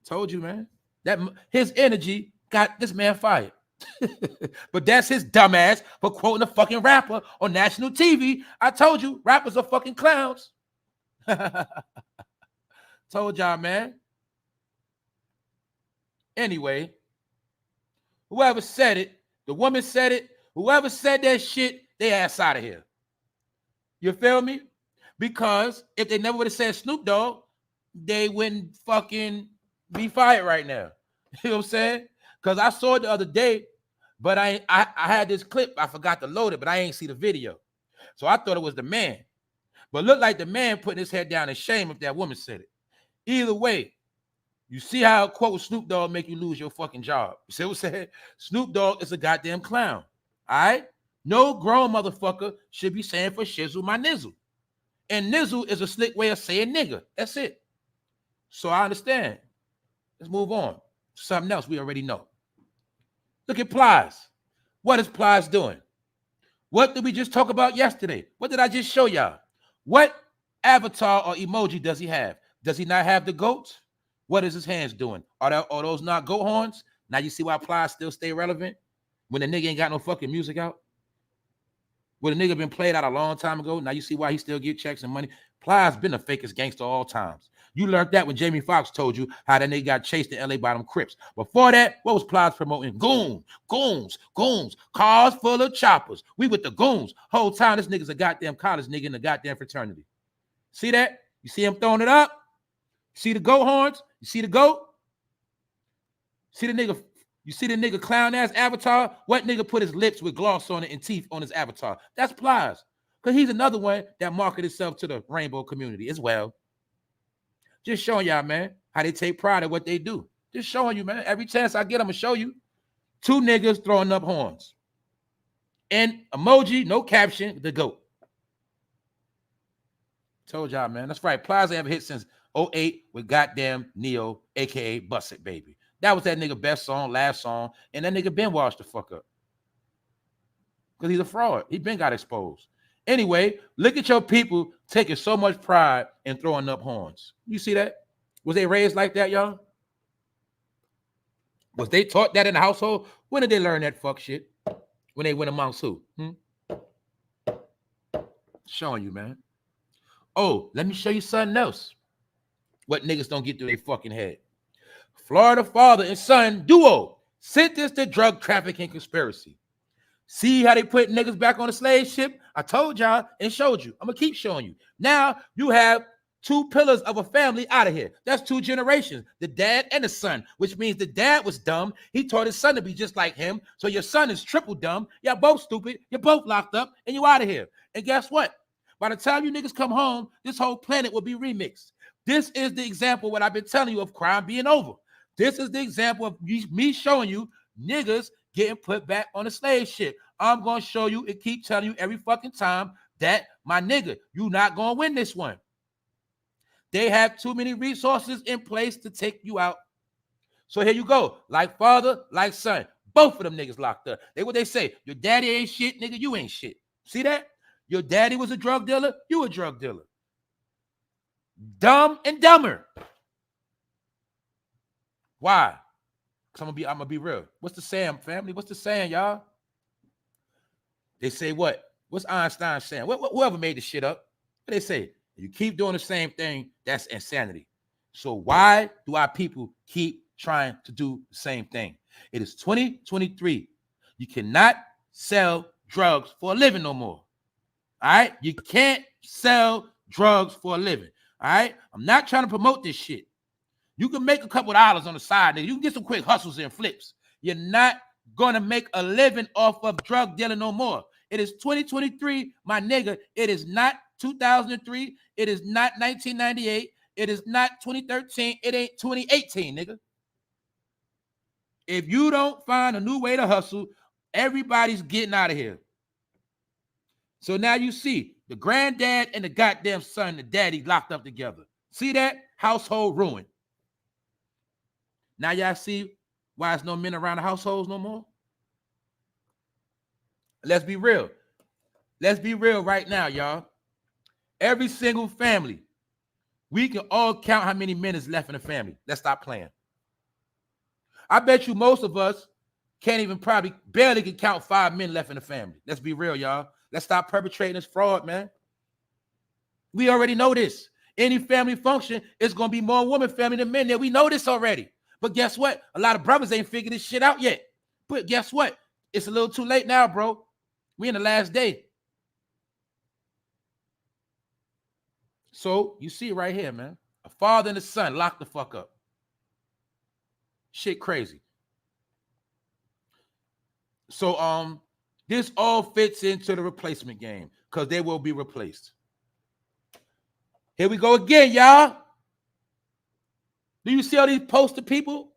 Told you, man. That his energy got this man fired. But that's his dumbass for quoting a fucking rapper on national TV. I told you, rappers are fucking clowns. Told y'all, man. Anyway, whoever said it, the woman said it, whoever said that shit, they ass out of here. You feel me? Because if they never would have said Snoop Dogg, they wouldn't fucking be fired right now. You know what I'm saying? Because I saw it the other day, but I had this clip. I forgot to load it, but I ain't see the video. So I thought it was the man. But looked like the man putting his head down in shame if that woman said it. Either way, you see how quote Snoop Dogg make you lose your fucking job. You see what I'm saying? Snoop Dogg is a goddamn clown. All right? No grown motherfucker should be saying for shizzle my nizzle. And nizzle is a slick way of saying nigga. That's it. So I understand. Let's move on. Something else we already know. Look at Plies. What is Plies doing? What did we just talk about yesterday? What did I just show y'all? What avatar or emoji does he have? Does he not have the goats? What is his hands doing? Are those not goat horns? Now you see why Plies still stay relevant? When the nigga ain't got no fucking music out? When the nigga been played out a long time ago, now you see why he still get checks and money? Plies been the fakest gangster all times. You learned that when Jamie Foxx told you how that nigga got chased in LA by them Crips. Before that, what was Plies promoting? Goons, cars full of choppers. We with the goons. Whole time this nigga's a goddamn college nigga in the goddamn fraternity. See that? You see him throwing it up? See the goat horns? You see the goat? See the nigga? You see the nigga clown ass avatar? What nigga put his lips with gloss on it and teeth on his avatar? That's Plies. Because he's another one that marketed himself to the rainbow community as well. Just showing y'all, man, how they take pride in what they do. Just showing you, man. Every chance I get, I'm going to show you. Two niggas throwing up horns. And emoji, no caption, the GOAT. Told y'all, man. That's right. Plies ain't ever hit since 2008 with goddamn Neo, a.k.a. Bust It, Baby. That was that nigga best song, last song. And that nigga been washed the fuck up. Because he's a fraud. He been got exposed. Anyway, look at your people taking so much pride in throwing up horns. You see that? Was they raised like that, y'all? Was they taught that in the household? When did they learn that fuck shit? When they went amongst who? Showing you, man. Oh, let me show you something else. What niggas don't get through their fucking head. Florida father and son duo sentenced to drug trafficking conspiracy. See how they put niggas back on the slave ship? I told y'all and showed you. I'm going to keep showing you. Now you have two pillars of a family out of here. That's two generations, the dad and the son, which means the dad was dumb. He taught his son to be just like him. So your son is triple dumb. Y'all both stupid. You're both locked up and you out of here. And guess what? By the time you niggas come home, this whole planet will be remixed. This is the example what I've been telling you of crime being over. This is the example of me showing you niggas getting put back on the slave ship. I'm going to show you and keep telling you every fucking time that, my nigga, you not going to win this one. They have too many resources in place to take you out. So here you go. Like father, like son. Both of them niggas locked up. What they say, your daddy ain't shit, nigga, you ain't shit. See that? Your daddy was a drug dealer, you a drug dealer. Dumb and dumber. Why? Because I'm gonna be real. What's the saying, family? What's the saying, y'all? They say what? What's Einstein saying? Whoever made this shit up? What they say? You keep doing the same thing, that's insanity. So why do our people keep trying to do the same thing? It is 2023. You cannot sell drugs for a living no more. All right? You can't sell drugs for a living. All right? I'm not trying to promote this shit. You can make a couple dollars on the side. You can get some quick hustles and flips. You're not going to make a living off of drug dealing no more. It is 2023, my nigga. It is not 2003. It is not 1998. It is not 2013. It ain't 2018, nigga. If you don't find a new way to hustle, everybody's getting out of here. So now you see the granddad and the goddamn son, the daddy locked up together. See that? Household ruined. Now y'all see why there's no men around the households no more? Let's be real. Let's be real right now, y'all. Every single family, we can all count how many men is left in the family. Let's stop playing. I bet you most of us can't even barely can count 5 men left in the family. Let's be real, y'all. Let's stop perpetrating this fraud, man. We already know this. Any family function is going to be more woman family than men there. We know this already. But guess what? A lot of brothers ain't figured this shit out yet. But guess what? It's a little too late now, bro. We in the last day. So you see it right here, man. A father and a son locked the fuck up. Shit crazy. So this all fits into the replacement game because they will be replaced. Here we go again, y'all. Do you see all these poster people?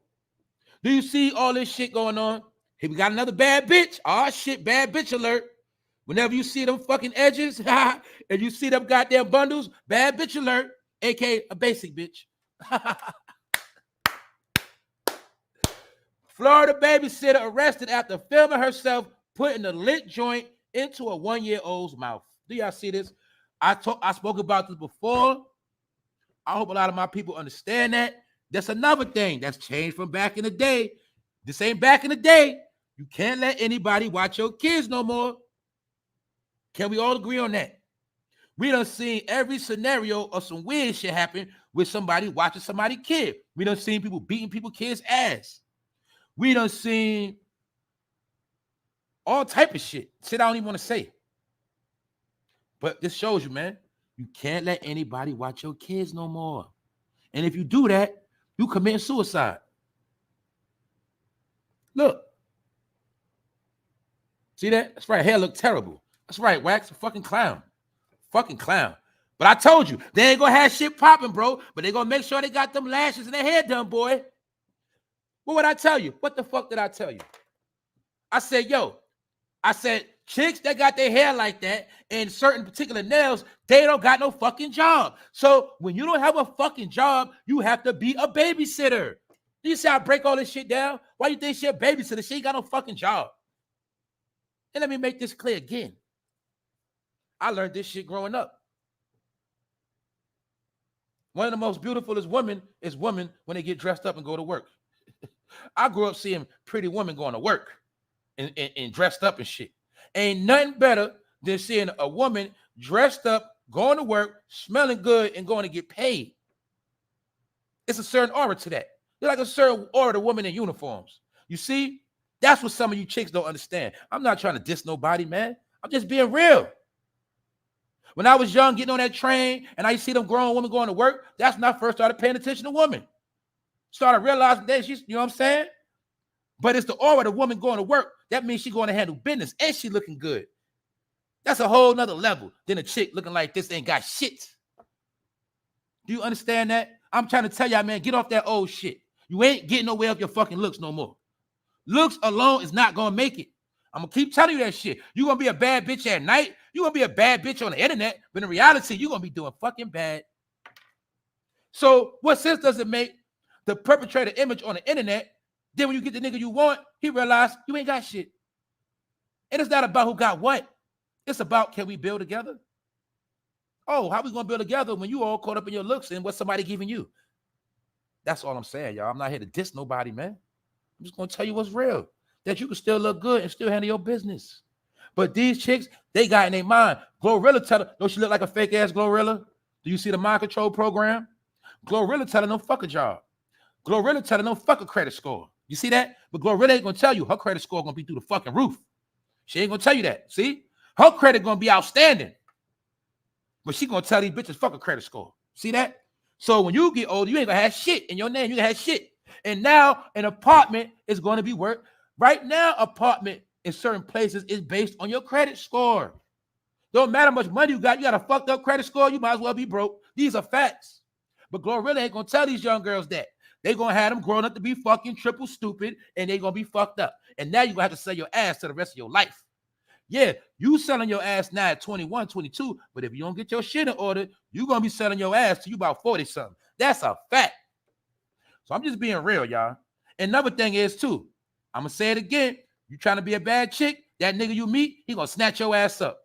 Do you see all this shit going on? Here we got another bad bitch. Oh shit, bad bitch alert. Whenever you see them fucking edges and you see them goddamn bundles, bad bitch alert, aka a basic bitch. Florida babysitter arrested after filming herself putting a lit joint into a 1-year-old's mouth. Do y'all see this? I spoke about this before. I hope a lot of my people understand that. That's another thing that's changed from back in the day. This ain't back in the day. You can't let anybody watch your kids no more. Can we all agree on that? We done seen every scenario of some weird shit happen with somebody watching somebody's kid. We done seen people beating people's kids' ass. We done seen all type of shit. Shit I don't even want to say. But this shows you, man, you can't let anybody watch your kids no more. And if you do that, you commit suicide. Look. See that? That's right. Hair look terrible. That's right, Wax. A fucking clown. Fucking clown. But I told you, they ain't gonna have shit popping, bro. But they gonna make sure they got them lashes and their hair done, boy. What would I tell you? What the fuck did I tell you? I said, chicks that got their hair like that and certain particular nails, they don't got no fucking job. So when you don't have a fucking job, you have to be a babysitter. Do you see how I break all this shit down? Why you think she a babysitter? She ain't got no fucking job. And let me make this clear again. I learned this shit growing up. One of the most beautiful women when they get dressed up and go to work. I grew up seeing pretty women going to work and dressed up and shit. Ain't nothing better than seeing a woman dressed up, going to work, smelling good, and going to get paid. It's a certain aura to that. There's like a certain aura to women in uniforms. You see, That's what some of you chicks don't understand. I'm not trying to diss nobody, man. I'm just being real. When I was young, getting on that train, and I see them grown women going to work, that's when I first started paying attention to women. Started realizing that she's, you know what I'm saying? But it's the aura of the woman going to work. That means she's going to handle business, and she looking good. That's a whole nother level than a chick looking like this ain't got shit. Do you understand that? I'm trying to tell y'all, man, get off that old shit. You ain't getting nowhere with your fucking looks no more. Looks alone is not going to make it. I'm going to keep telling you that shit. You're going to be a bad bitch at night. You're going to be a bad bitch on the internet. But in reality, you're going to be doing fucking bad. So what sense does it make to perpetrate an image on the internet? Then when you get the nigga you want, he realized you ain't got shit. And it's not about who got what. It's about, can we build together? Oh, how we going to build together when you all caught up in your looks and what somebody giving you? That's all I'm saying, y'all. I'm not here to diss nobody, man. I'm just going to tell you what's real. That you can still look good and still handle your business. But these chicks, they got in their mind. Glorilla tell her, don't she look like a fake-ass Glorilla? Do you see the mind control program? Glorilla telling them fuck a job. Glorilla telling them fuck a credit score. You see that? But Glorilla ain't going to tell you her credit score going to be through the fucking roof. She ain't going to tell you that. See? Her credit going to be outstanding. But she going to tell these bitches fuck a credit score. See that? So when you get older, you ain't going to have shit in your name. You going to have shit. And now an apartment is going to be worth. Right now, apartment in certain places is based on your credit score. Don't matter how much money you got a fucked up credit score, you might as well be broke. These are facts. But Glorilla ain't going to tell these young girls that. They're going to have them growing up to be fucking triple stupid, and they're going to be fucked up. And now you're going to have to sell your ass to the rest of your life. Yeah, you selling your ass now at 21, 22, but if you don't get your shit in order, you're going to be selling your ass till you about 40-something. That's a fact. So I'm just being real, y'all. Another thing is, too, I'm going to say it again. You trying to be a bad chick, that nigga you meet, he going to snatch your ass up.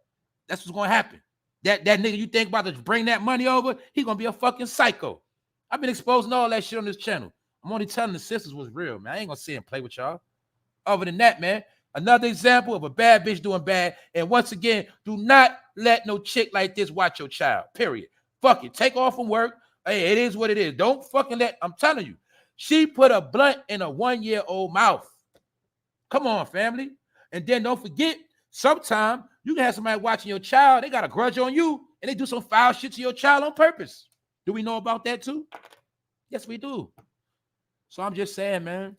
That's what's going to happen. That nigga you think about to bring that money over, he going to be a fucking psycho. I've been exposing all that shit on this channel. I'm only telling the sisters what's real, man. I ain't going to sit and play with y'all. Other than that, man, another example of a bad bitch doing bad. And once again, do not let no chick like this watch your child, period. Fuck it. Take off from work. Hey, it is what it is. Don't fucking let, I'm telling you, she put a blunt in a 1-year-old mouth. Come on, family. And then don't forget, sometimes you can have somebody watching your child. They got a grudge on you, and they do some foul shit to your child on purpose. Do we know about that too? Yes, we do. So I'm just saying, man,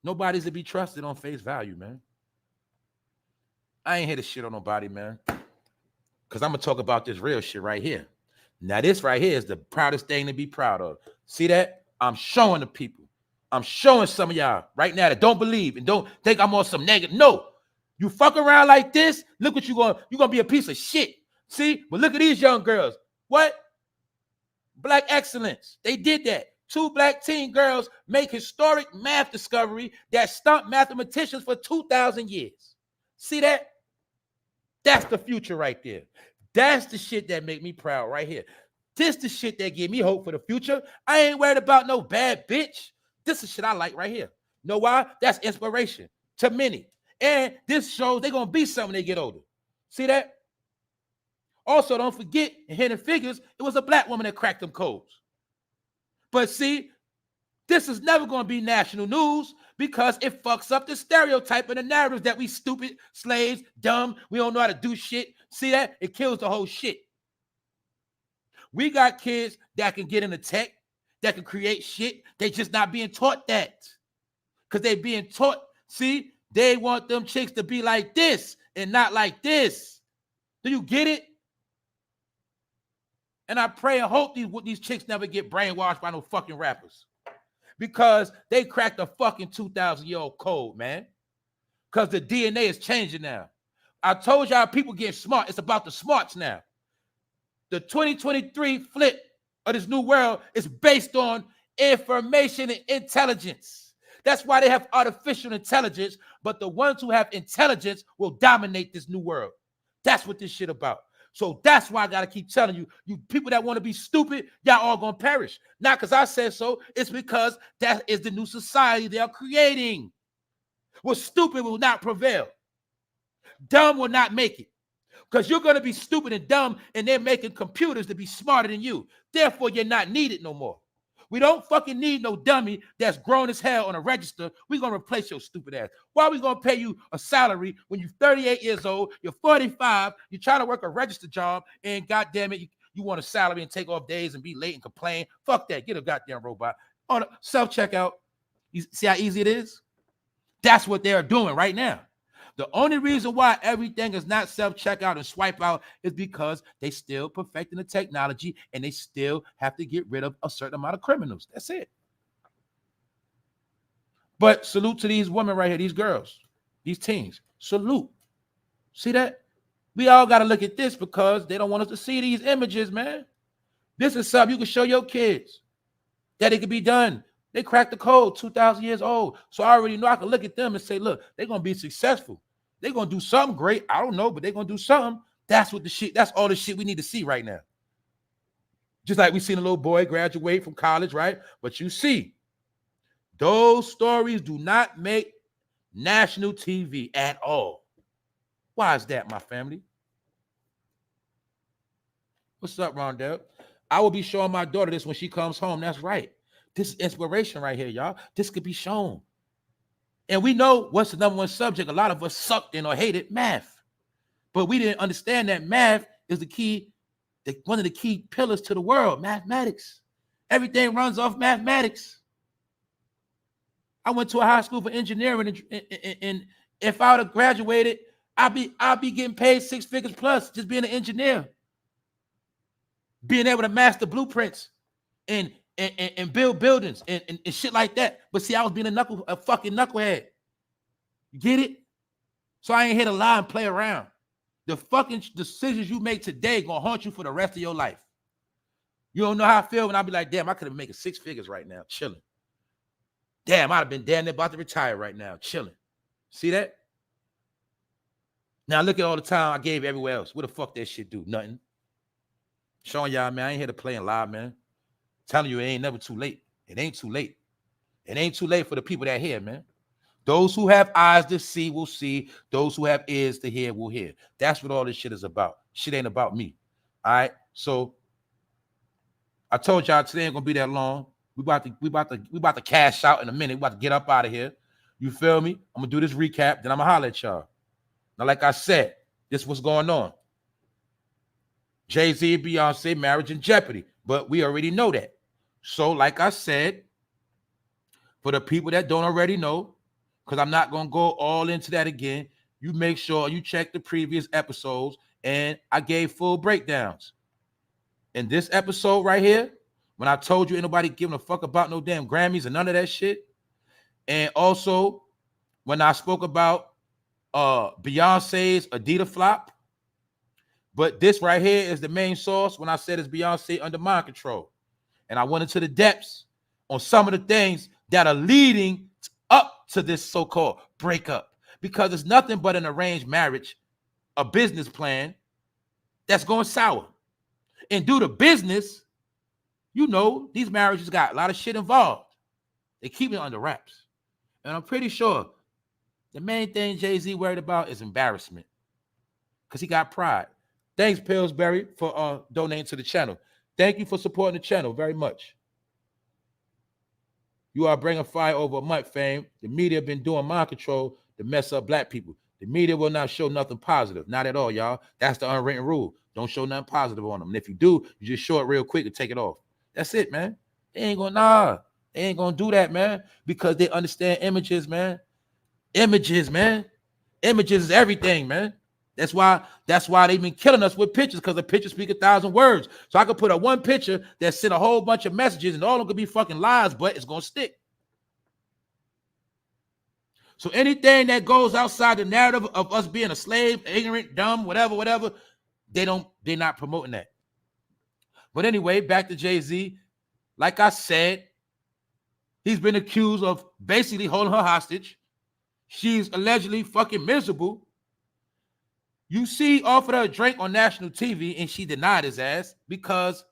nobody's to be trusted on face value, man. I ain't here to shit on nobody, man, because I'm going to talk about this real shit right here. Now, this right here is the proudest thing to be proud of. See that? I'm showing the people. I'm showing some of y'all right now that don't believe and don't think I'm on some negative. No, you fuck around like this, look what you're going to be a piece of shit. See? But look at these young girls. What? Black excellence. They did that. 2 black teen girls make historic math discovery that stumped mathematicians for 2,000 years. See that? That's the future right there. That's the shit that make me proud right here. This the shit that give me hope for the future. I ain't worried about no bad bitch. This is shit I like right here. Know why? That's inspiration to many. And this shows they're going to be something when they get older. See that? Also, don't forget, in Hidden Figures, it was a black woman that cracked them codes. But see, this is never going to be national news because it fucks up the stereotype and the narratives that we stupid, slaves, dumb, we don't know how to do shit. See that? It kills the whole shit. We got kids that can get into tech, that can create shit. They just not being taught that. Because they being taught, see, they want them chicks to be like this and not like this. Do you get it? And I pray and hope these chicks never get brainwashed by no fucking rappers. Because they cracked a fucking 2,000-year-old code, man. Because the DNA is changing now. I told y'all people getting smart. It's about the smarts now. The 2023 flip of this new world is based on information and intelligence. That's why they have artificial intelligence, but the ones who have intelligence will dominate this new world. That's what this shit about. So that's why I got to keep telling you, you people that want to be stupid, y'all all going to perish. Not because I said so. It's because that is the new society they are creating. Well, stupid will not prevail. Dumb will not make it. Because you're going to be stupid and dumb, and they're making computers to be smarter than you. Therefore, you're not needed no more. We don't fucking need no dummy that's grown as hell on a register. We're going to replace your stupid ass. Why are we going to pay you a salary when you're 38 years old, you're 45, you're trying to work a register job, and goddamn it, you want a salary and take off days and be late and complain? Fuck that. Get a goddamn robot. On self-checkout. You see how easy it is? That's what they're doing right now. The only reason why everything is not self-checkout and swipe out is because they still perfecting the technology and they still have to get rid of a certain amount of criminals. That's it. But salute to these women right here, these girls, these teens. Salute. See that? We all got to look at this because they don't want us to see these images, man. This is something you can show your kids that it can be done. They cracked the code, 2,000 years old. So I already know I can look at them and say, look, they're going to be successful. They're going to do something great. I don't know, but they're going to do something. That's what the shit, that's all the shit we need to see right now. Just like we seen a little boy graduate from college, right? But you see, those stories do not make national TV at all. Why is that, my family? What's up, Rondell? I will be showing my daughter this when she comes home. That's right. This is inspiration right here, y'all. This could be shown. And we know what's the number one subject a lot of us sucked in or hated, math. But we didn't understand that math is the key, one of the key pillars to the world, mathematics. Everything runs off mathematics. I went to a high school for engineering, and if I would have graduated, I'd be getting paid 6 figures plus just being an engineer. Being able to master blueprints and build buildings and shit like that. But see, I was being a fucking knucklehead. You get it? So I ain't here to lie and play around. The fucking decisions you make today gonna haunt you for the rest of your life. You don't know how I feel when I be like, damn, I could have making 6 figures right now, chilling. Damn, I'd have been damn near about to retire right now, chilling. See that? Now look at all the time I gave everywhere else. What the fuck that shit do? Nothing. Showing y'all, man, I ain't here to play and lie, man. Telling you it ain't never too late. It ain't too late. It ain't too late for the people that hear, man. Those who have eyes to see will see. Those who have ears to hear will hear. That's what all this shit is about. Shit ain't about me. All right. So I told y'all today ain't gonna be that long. We about to cash out in a minute. We about to get up out of here. You feel me? I'm gonna do this recap, then I'm gonna holler at y'all. Now, like I said, this what's going on. Jay-Z and Beyonce, marriage in jeopardy. But we already know that. So, like I said, for the people that don't already know, because I'm not going to go all into that again, you make sure you check the previous episodes, and I gave full breakdowns. In this episode right here, when I told you ain't nobody giving a fuck about no damn Grammys and none of that shit, and also when I spoke about Beyonce's Adidas flop, but this right here is the main source when I said it's Beyonce under mind control. And I went into the depths on some of the things that are leading up to this so-called breakup. Because it's nothing but an arranged marriage, a business plan that's going sour. And due to business, you know, these marriages got a lot of shit involved. They keep it under wraps. And I'm pretty sure the main thing Jay-Z worried about is embarrassment. Because he got pride. Thanks, Pillsbury, for donating to the channel. Thank you for supporting the channel very much. You are bringing fire over a month, fame. The media have been doing mind control to mess up black people. The media will not show nothing positive. Not at all, y'all. That's the unwritten rule. Don't show nothing positive on them. And if you do, you just show it real quick and take it off. That's it, man. They ain't gonna do that, man. Because they understand images, man. Images, man. Images is everything, man. That's why they've been killing us with pictures, because a picture speaks 1,000 words. So I could put up one picture that sent a whole bunch of messages, and all of them could be fucking lies, but it's gonna stick. So anything that goes outside the narrative of us being a slave, ignorant, dumb, whatever, they're not promoting that. But anyway, back to Jay-Z. Like I said, he's been accused of basically holding her hostage. She's allegedly fucking miserable. You see, offered her a drink on national TV, and she denied his ass because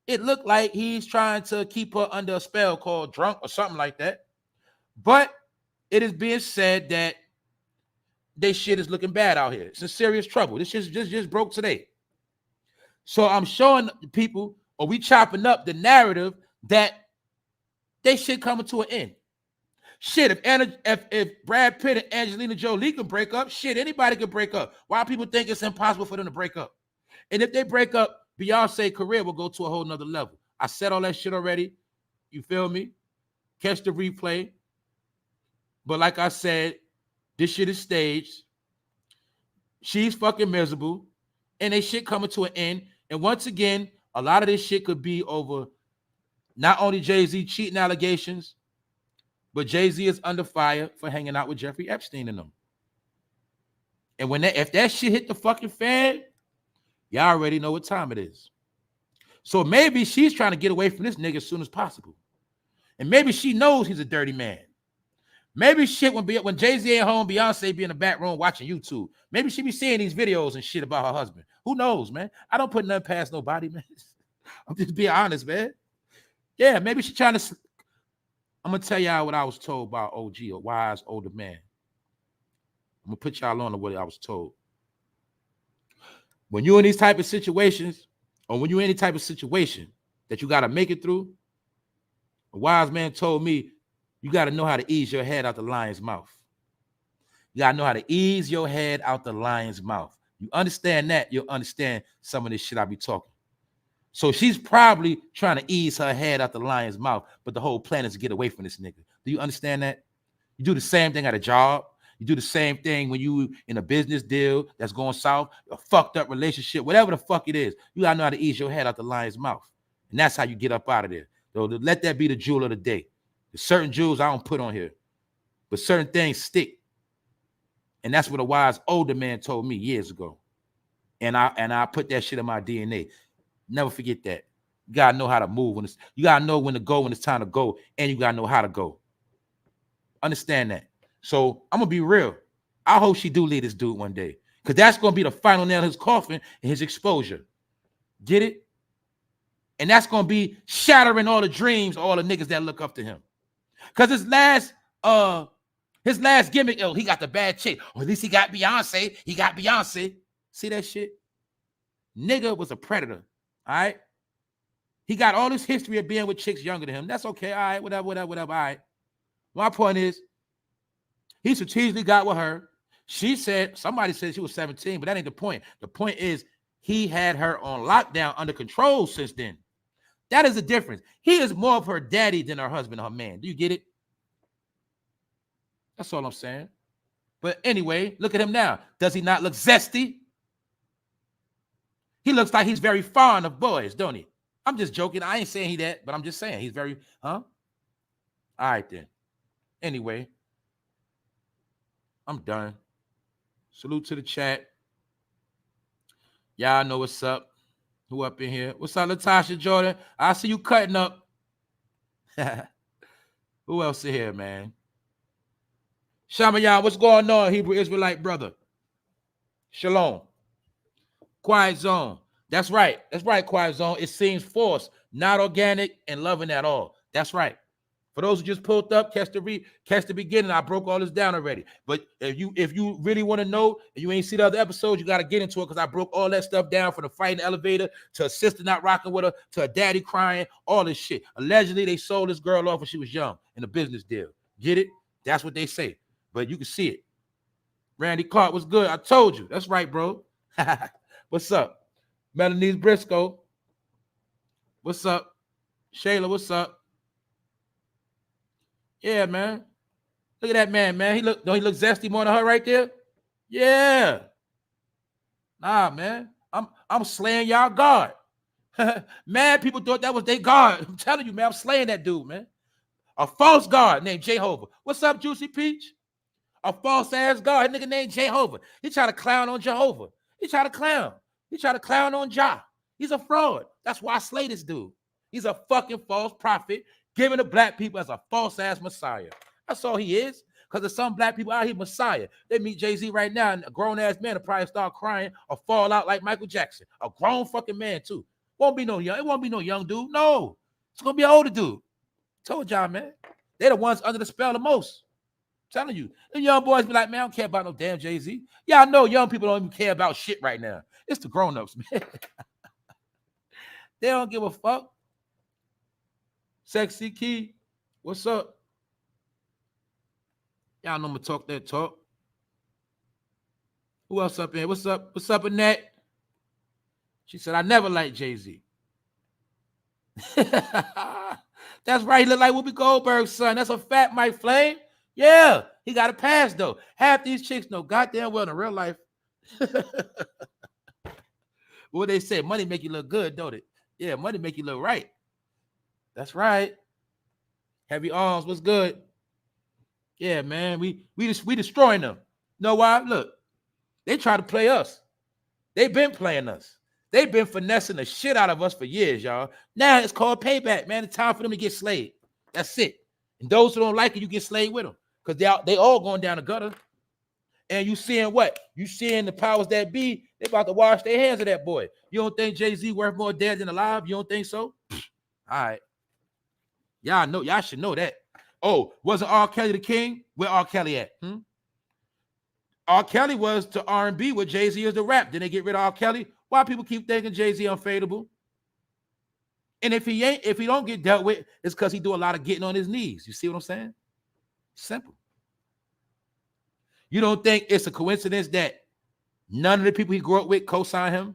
it looked like he's trying to keep her under a spell called drunk or something like that. But it is being said that this shit is looking bad out here. It's in serious trouble. This shit just broke today. So I'm showing people, or we chopping up the narrative that They shit coming to an end. Shit, if Brad Pitt and Angelina Jolie can break up, shit, anybody can break up. Why people think it's impossible for them to break up? And if they break up, Beyonce's career will go to a whole nother level. I said all that shit already. You feel me? Catch the replay. But like I said, this shit is staged. She's fucking miserable. And they shit coming to an end. And once again, a lot of this shit could be over not only Jay-Z cheating allegations, but Jay-Z is under fire for hanging out with Jeffrey Epstein and them. And when if that shit hit the fucking fan, y'all already know what time it is. So maybe she's trying to get away from this nigga as soon as possible. And maybe she knows he's a dirty man. Maybe shit when Jay-Z ain't home, Beyonce be in the back room watching YouTube. Maybe she be seeing these videos and shit about her husband. Who knows, man? I don't put nothing past nobody, man. I'm just being honest, man. Yeah, maybe she trying to... I'm going to tell y'all what I was told by OG, a wise older man. I'm going to put y'all on to what I was told. When you're in these type of situations, or when you're in any type of situation that you got to make it through, a wise man told me, you got to know how to ease your head out the lion's mouth. You got to know how to ease your head out the lion's mouth. You understand that, you'll understand some of this shit I be talking. So she's probably trying to ease her head out the lion's mouth, but the whole plan is to get away from this nigga. Do you understand that? You do the same thing at a job. You do the same thing when you in a business deal that's going south, a fucked up relationship, whatever the fuck it is. You got to know how to ease your head out the lion's mouth. And that's how you get up out of there. So let that be the jewel of the day. There's certain jewels I don't put on here, but certain things stick. And that's what a wise older man told me years ago. And I put that shit in my DNA. Never forget that. You gotta know how to move when you gotta know when to go when it's time to go, and you gotta know how to go. Understand that. So I'm gonna be real. I hope she do leave this dude one day, because that's gonna be the final nail in his coffin and his exposure. Get it? And that's gonna be shattering all the dreams of all the niggas that look up to him. Because his last gimmick, he got the bad chick. Or at least he got Beyonce. He got Beyonce. See that shit? Nigga was a predator. All right. He got all this history of being with chicks younger than him. That's okay. All right. Whatever. All right. My point is, he strategically got with her. Somebody said she was 17, but that ain't the point. The point is, he had her on lockdown under control since then. That is the difference. He is more of her daddy than her husband or her man. Do you get it? That's all I'm saying. But anyway, look at him now. Does he not look zesty? He looks like he's very fond of boys, don't he? I'm just joking. I ain't saying he that, but I'm just saying he's very, All right, then. Anyway, I'm done. Salute to the chat. Y'all know what's up. Who up in here? What's up, Latasha Jordan? I see you cutting up. Who else in here, man? Shamayan, what's going on, Hebrew Israelite brother? Shalom. Quiet zone. That's right. That's right, quiet zone. It seems forced, not organic, and loving at all. That's right. For those who just pulled up, catch the beginning. I broke all this down already. But if you really want to know and you ain't see the other episodes, you got to get into it, because I broke all that stuff down, from the fight in the elevator to a sister not rocking with her to a daddy crying, all this shit. Allegedly, they sold this girl off when she was young in a business deal. Get it? That's what they say. But you can see it. Randy Clark, what's good? I told you. That's right, bro. What's up? Melanie Briscoe. What's up? Shayla, what's up? Yeah, man. Look at that man, man. Don't he look zesty more than her right there? Yeah. Nah, man. I'm slaying y'all God. Mad people thought that was their God. I'm telling you, man, I'm slaying that dude, man. A false God named Jehovah. What's up, Juicy Peach? A false ass God, a nigga named Jehovah. He try to clown on Jehovah. He try to clown. He try to clown on Jah. He's a fraud. That's why I slay this dude. He's a fucking false prophet, giving the black people as a false ass Messiah. That's all he is. Because there's some black people out here Messiah. They meet Jay-Z right now, and a grown ass man will probably start crying or fall out like Michael Jackson. A grown fucking man too. It won't be no young dude. No, it's gonna be an older dude. Told y'all, man. They're the ones under the spell the most. I'm telling you, the young boys be like, man, I don't care about no damn Jay-Z. Y'all know young people don't even care about shit right now. It's the grown-ups, man. They don't give a fuck. Sexy Key. What's up? Y'all know I'm gonna talk that talk. Who else up here? What's up? What's up, Annette? She said, I never liked Jay-Z. That's right. He look like Whoopi Goldberg's son. That's a fat Mike Flame. Yeah, he got a pass though. Half these chicks know goddamn well in real life. What they say, money make you look good, don't it? Yeah, money make you look right. That's right. Heavy arms, what's good? Yeah, man, we destroying them. Know why? Look, they try to play us. They've been playing us. They've been finessing the shit out of us for years, y'all. Now it's called payback, man. It's time for them to get slayed. That's it. And those who don't like it, you get slayed with them. Because they all going down the gutter. And you seeing what? You seeing the powers that be, they about to wash their hands of that boy. You don't think Jay-Z worth more dead than alive? You don't think so? All right. Y'all should know that. Oh, wasn't R. Kelly the king? Where R. Kelly at? R. Kelly was to R&B what Jay-Z is to rap. Then they get rid of R. Kelly. Why people keep thinking Jay-Z unfadable? And if he don't get dealt with, it's because he do a lot of getting on his knees. You see what I'm saying? Simple. You don't think it's a coincidence that none of the people he grew up with co-sign him?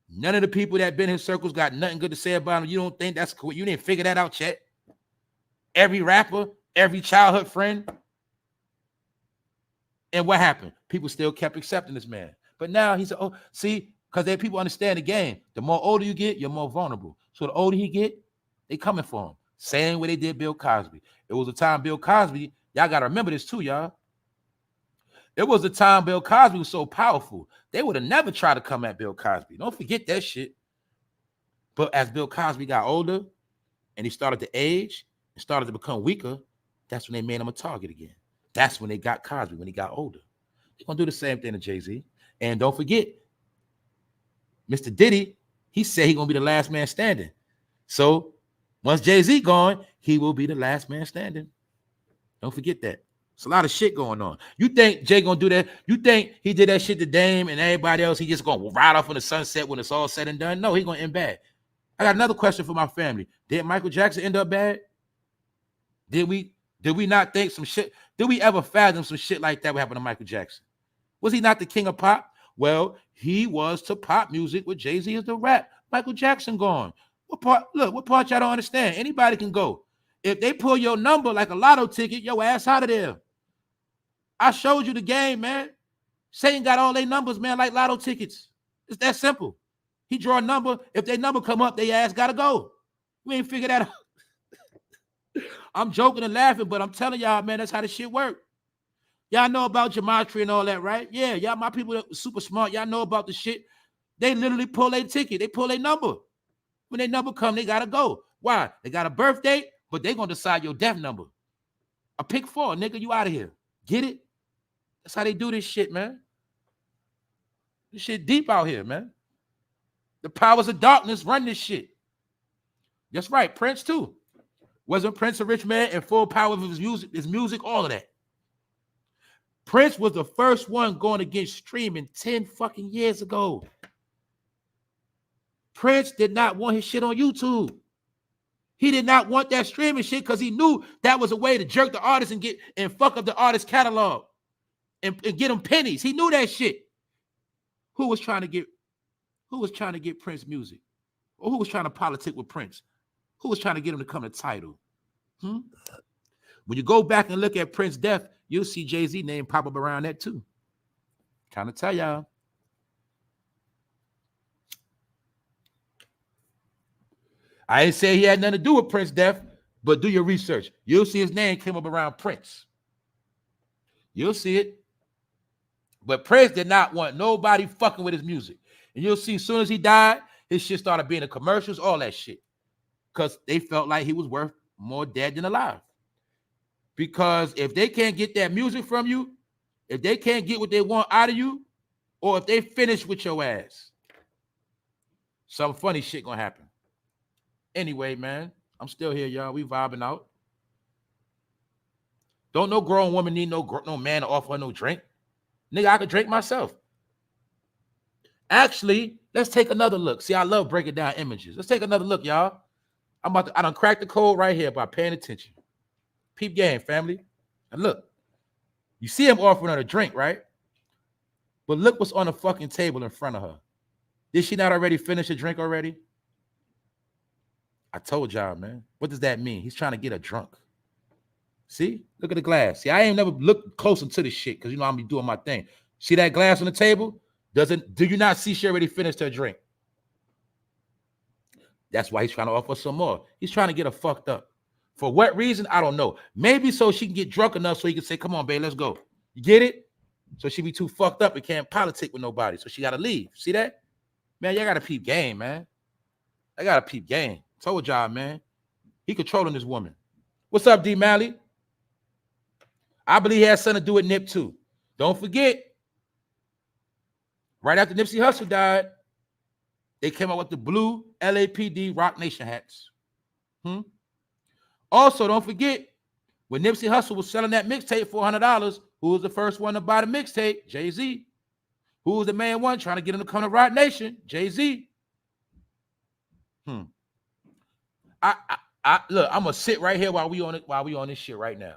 None of the people that been in his circles got nothing good to say about him. You don't think that's cool? You didn't figure that out yet? Every rapper, every childhood friend. And what happened? People still kept accepting this man. But now he said, oh, see, because people understand the game. The more older you get, you're more vulnerable. So the older he get, they coming for him. Same way they did Bill Cosby. It was a time Bill Cosby, y'all got to remember this too, y'all. It was a time Bill Cosby was so powerful. They would have never tried to come at Bill Cosby. Don't forget that shit. But as Bill Cosby got older and he started to age and started to become weaker, that's when they made him a target again. That's when they got Cosby, when he got older. They're going to do the same thing to Jay-Z. And don't forget, Mr. Diddy, he said he's going to be the last man standing. So once Jay-Z gone, he will be the last man standing. Don't forget that. It's a lot of shit going on. You think Jay gonna do that? You think he did that shit to Dame and everybody else? He just gonna ride off in the sunset when it's all said and done? No, he gonna end bad. I got another question for my family. Did Michael Jackson end up bad? Did we not think some shit? Did we ever fathom some shit like that would happen to Michael Jackson? Was he not the king of pop? Well, he was to pop music what Jay-Z is to rap. Michael Jackson gone. What part? Look, what part y'all don't understand? Anybody can go. If they pull your number like a lotto ticket, your ass out of there. I showed you the game, man. Satan got all their numbers, man, like lotto tickets. It's that simple. He draw a number. If their number come up, their ass got to go. We ain't figured that out. I'm joking and laughing, but I'm telling y'all, man, that's how the shit work. Y'all know about gematria and all that, right? Yeah, y'all, my people that super smart, y'all know about the shit. They literally pull their ticket. They pull their number. When their number come, they got to go. Why? They got a birth date, but they going to decide your death number. A pick 4, nigga, you out of here. Get it? That's how they do this shit, man. This shit deep out here, man. The powers of darkness run this shit. That's right, Prince too. Wasn't Prince a rich man in full power of his music, all of that. Prince was the first one going against streaming 10 fucking years ago. Prince did not want his shit on YouTube. He did not want that streaming shit because he knew that was a way to jerk the artist and fuck up the artist catalog and get them pennies. He knew that shit. Who was trying to get Prince music? Or who was trying to politic with Prince? Who was trying to get him to come to Tidal? When you go back and look at Prince's death, you'll see Jay-Z name pop up around that too. Trying to tell y'all. I ain't say he had nothing to do with Prince's death, but do your research. You'll see his name came up around Prince. You'll see it. But Prince did not want nobody fucking with his music. And you'll see as soon as he died, his shit started being in commercials, all that shit. Because they felt like he was worth more dead than alive. Because if they can't get that music from you, if they can't get what they want out of you, or if they finish with your ass, some funny shit gonna happen. Anyway, man, I'm still here, y'all. We vibing out. Don't no grown woman need no man to offer her no drink. Nigga, I could drink myself. Actually, let's take another look. See, I love breaking down images. Let's take another look, y'all. I done cracked the code right here by paying attention. Peep game, family. And look, you see him offering her a drink, right? But look what's on the fucking table in front of her. Did she not already finish a drink already? I told y'all, man. What does that mean? He's trying to get her drunk. See? Look at the glass. See, I ain't never looked close into this shit because, you know, I'm be doing my thing. See that glass on the table? Do you not see she already finished her drink? That's why he's trying to offer some more. He's trying to get her fucked up. For what reason? I don't know. Maybe so she can get drunk enough so he can say, come on, babe, let's go. You get it? So she be too fucked up and can't politic with nobody. So she got to leave. See that? Man, y'all got to peep game, man. I got to peep game. Told y'all, man. He controlling this woman. What's up, D. Malley? I believe he has something to do with Nip, too. Don't forget, right after Nipsey Hussle died, they came out with the blue LAPD Rock Nation hats. Also, don't forget, when Nipsey Hussle was selling that mixtape for $100, who was the first one to buy the mixtape? Jay-Z. Who was the main one trying to get him to come to Rock Nation? Jay-Z. Look, I'm gonna sit right here while we on this shit right now.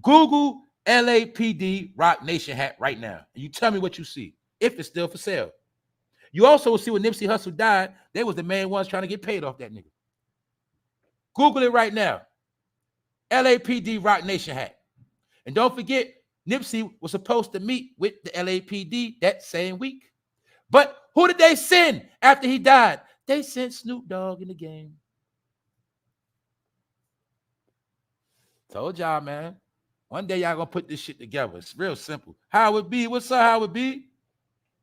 Google LAPD Rock Nation hat right now. And you tell me what you see, if it's still for sale. You also will see when Nipsey Hussle died, they was the main ones trying to get paid off that nigga. Google it right now. LAPD Rock Nation hat. And don't forget, Nipsey was supposed to meet with the LAPD that same week. But who did they send after he died? They sent Snoop Dogg in the game. Told y'all, man. One day y'all gonna put this shit together. It's real simple. Howard B, what's up, Howard B?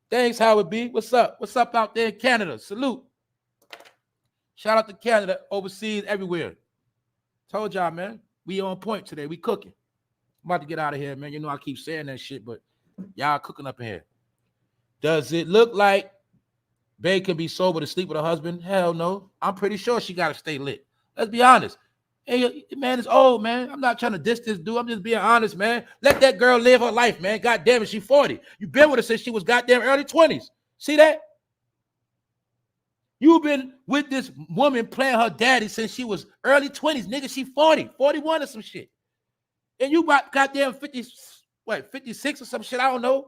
Thanks, Howard B. What's up? What's up out there in Canada? Salute. Shout out to Canada, overseas, everywhere. Told y'all, man. We on point today. We cooking. I'm about to get out of here, man. You know I keep saying that shit, but y'all cooking up in here. Does it look like Bae can be sober to sleep with her husband? Hell no. I'm pretty sure she got to stay lit. Let's be honest. Hey, man, it's old, man. I'm not trying to diss this dude. I'm just being honest, man. Let that girl live her life, man. God damn it, she's 40. You've been with her since she was goddamn early 20s. See that? You've been with this woman playing her daddy since she was early 20s. Nigga, she 40, 41 or some shit. And you about goddamn 50, 56 or some shit, I don't know.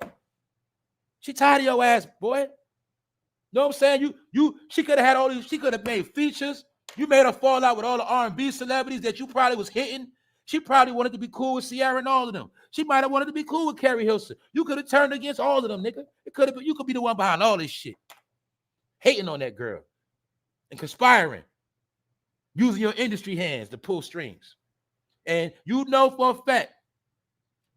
She tired of your ass, boy. Know what I'm saying? She could have had all these, she could have made features. You made her fall out with all the R&B celebrities that you probably was hitting. She probably wanted to be cool with Ciara and all of them. She might have wanted to be cool with Carrie Hilson. You could have turned against all of them, nigga. It could have been, you could be the one behind all this shit. Hating on that girl and conspiring. Using your industry hands to pull strings. And you know for a fact,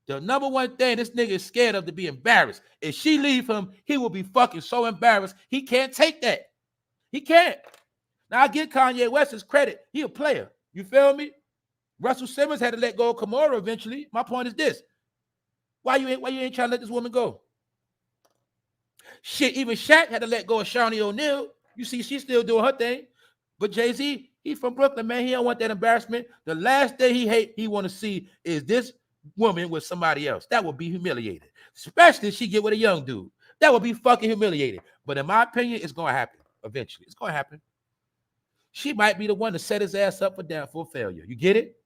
the number one thing this nigga is scared of to be embarrassed. If she leave him, he will be fucking so embarrassed. He can't take that. He can't. Now, I give Kanye West his credit. He a player. You feel me? Russell Simmons had to let go of Kimora eventually. My point is this. Why you ain't trying to let this woman go? Shit, even Shaq had to let go of Shawnee O'Neal. You see, she's still doing her thing. But Jay-Z, he from Brooklyn, man. He don't want that embarrassment. The last thing he want to see is this woman with somebody else. That would be humiliated. Especially if she get with a young dude. That would be fucking humiliated. But in my opinion, it's going to happen eventually. It's going to happen. She might be the one to set his ass up for failure. You get it?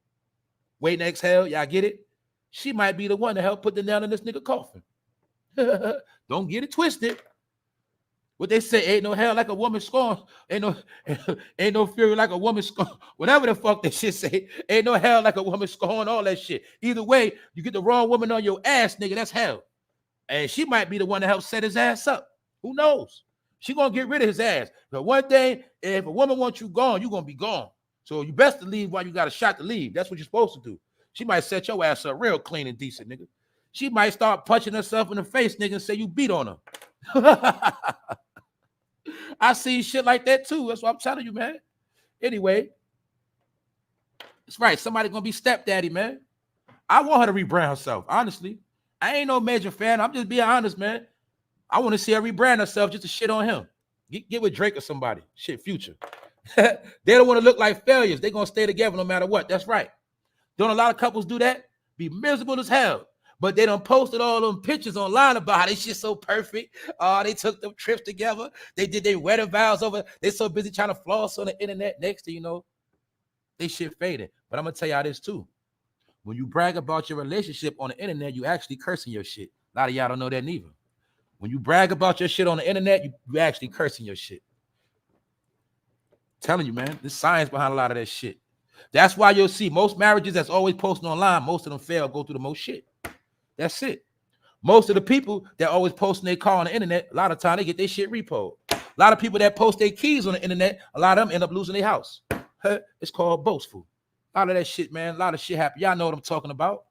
Wait and exhale. Y'all get it? She might be the one to help put the nail in this nigga coffin. Don't get it twisted. What they say, ain't no hell like a woman scorned. Ain't no fury like a woman scorned. Whatever the fuck that shit say, ain't no hell like a woman scorned, all that shit. Either way, you get the wrong woman on your ass, nigga, that's hell. And she might be the one to help set his ass up. Who knows? She gonna get rid of his ass. But one thing, if a woman wants you gone, you're gonna be gone. So you best to leave while you got a shot to leave. That's what you're supposed to do. She might set your ass up real clean and decent, nigga. She might start punching herself in the face, nigga, and say you beat on her. I see shit like that too. That's what I'm telling you, man. Anyway, it's right. Somebody gonna be stepdaddy, man. I want her to rebrand herself, honestly. I ain't no major fan. I'm just being honest, man. I want to see her rebrand herself just to shit on him. Get with Drake or somebody. Shit, Future. They don't want to look like failures. They're going to stay together no matter what. That's right. Don't a lot of couples do that? Be miserable as hell. But they done posted all them pictures online about how this shit so perfect. They took them trips together. They did their wedding vows over. They so busy trying to floss on the internet. Next thing you know, they shit faded. But I'm gonna tell y'all this too. When you brag about your relationship on the internet, you actually cursing your shit. A lot of y'all don't know that neither. When you brag about your shit on the internet, you actually cursing your shit. I'm telling you, man, there's science behind a lot of that shit. That's why you'll see most marriages that's always posting online, most of them fail, go through the most shit. That's it. Most of the people that always posting their car on the internet, a lot of time they get their shit repoed. A lot of people that post their keys on the internet, a lot of them end up losing their house. It's called boastful. A lot of that shit, man. A lot of shit happen. Y'all know what I'm talking about.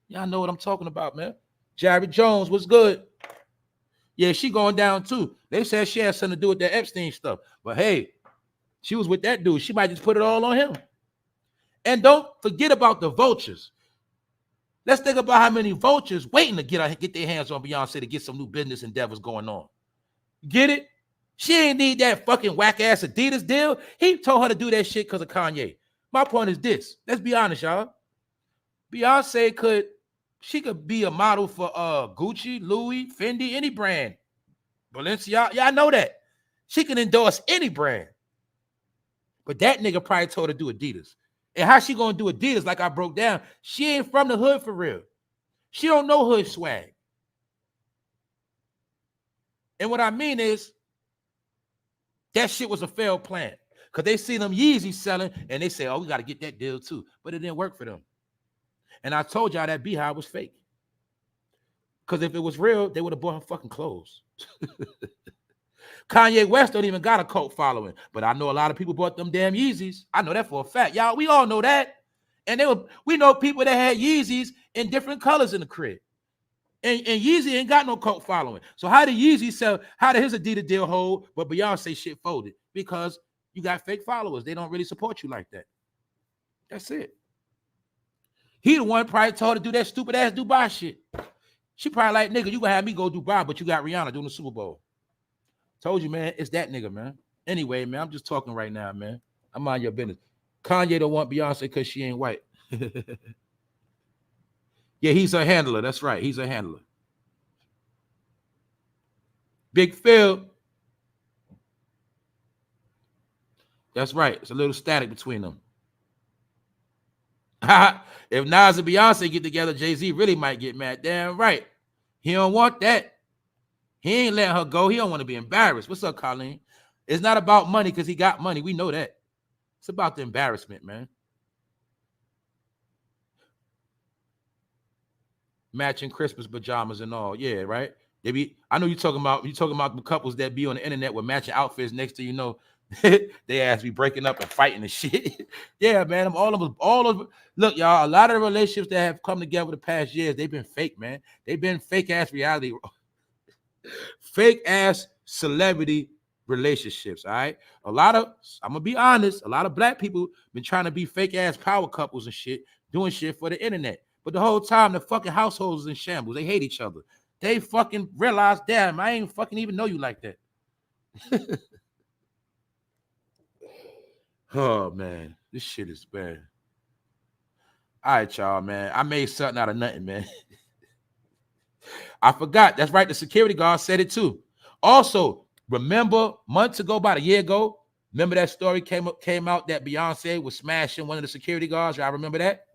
Y'all know what I'm talking about, man. Jared Jones, what's good? Yeah, she going down too. They said she had something to do with that Epstein stuff. But hey, she was with that dude. She might just put it all on him. And don't forget about the vultures. Let's think about how many vultures waiting to get their hands on Beyonce to get some new business endeavors going on. Get it? She ain't need that fucking whack-ass Adidas deal. He told her to do that shit because of Kanye. My point is this. Let's be honest, y'all. Beyonce could be a model for Gucci, Louis, Fendi, any brand. Balenciaga, y'all know that. She can endorse any brand. But that nigga probably told her to do Adidas. And how she gonna do Adidas like I broke down? She ain't from the hood for real. She don't know hood swag. And what I mean is, that shit was a failed plan. Because they see them Yeezys selling, and they say, oh, we got to get that deal too. But it didn't work for them. And I told y'all that Beehive was fake. Because if it was real, they would have bought her fucking clothes. Kanye West don't even got a cult following. But I know a lot of people bought them damn Yeezys. I know that for a fact. Y'all, we all know that. And we know people that had Yeezys in different colors in the crib. And Yeezy ain't got no cult following. So how did Yeezy sell? How did his Adidas deal hold, but Beyonce shit folded? Because you got fake followers. They don't really support you like that. That's it. He the one probably told her to do that stupid ass Dubai shit. She probably like, nigga, you gonna have me go Dubai, but you got Rihanna doing the Super Bowl. Told you, man, it's that nigga, man. Anyway, man, I'm just talking right now, man. I'm on your business. Kanye don't want Beyonce because she ain't white. Yeah, he's a handler. That's right. He's a handler. Big Phil. That's right. It's a little static between them. If Nas and Beyonce get together, Jay-Z really might get mad. Damn right. He don't want that. He ain't letting her go. He don't want to be embarrassed. What's up, Colleen? It's not about money because he got money. We know that. It's about the embarrassment, man. Matching Christmas pajamas and all. Yeah, right? I know you're talking about the couples that be on the internet with matching outfits. Next to you know, they ass be breaking up and fighting and shit. Yeah, man. All of look, y'all, a lot of the relationships that have come together the past years, they've been fake, man. They've been fake ass reality, fake ass celebrity relationships. All right. I'm gonna be honest, a lot of black people been trying to be fake ass power couples and shit, doing shit for the internet. But the whole time the fucking households is in shambles. They hate each other. They fucking realize, damn, I ain't fucking even know you like that. Oh man, this shit is bad. All right, y'all, man. I made something out of nothing, man. I forgot. That's right. The security guard said it too. Also, remember months ago, about a year ago, remember that story came out that Beyonce was smashing one of the security guards? Y'all remember that?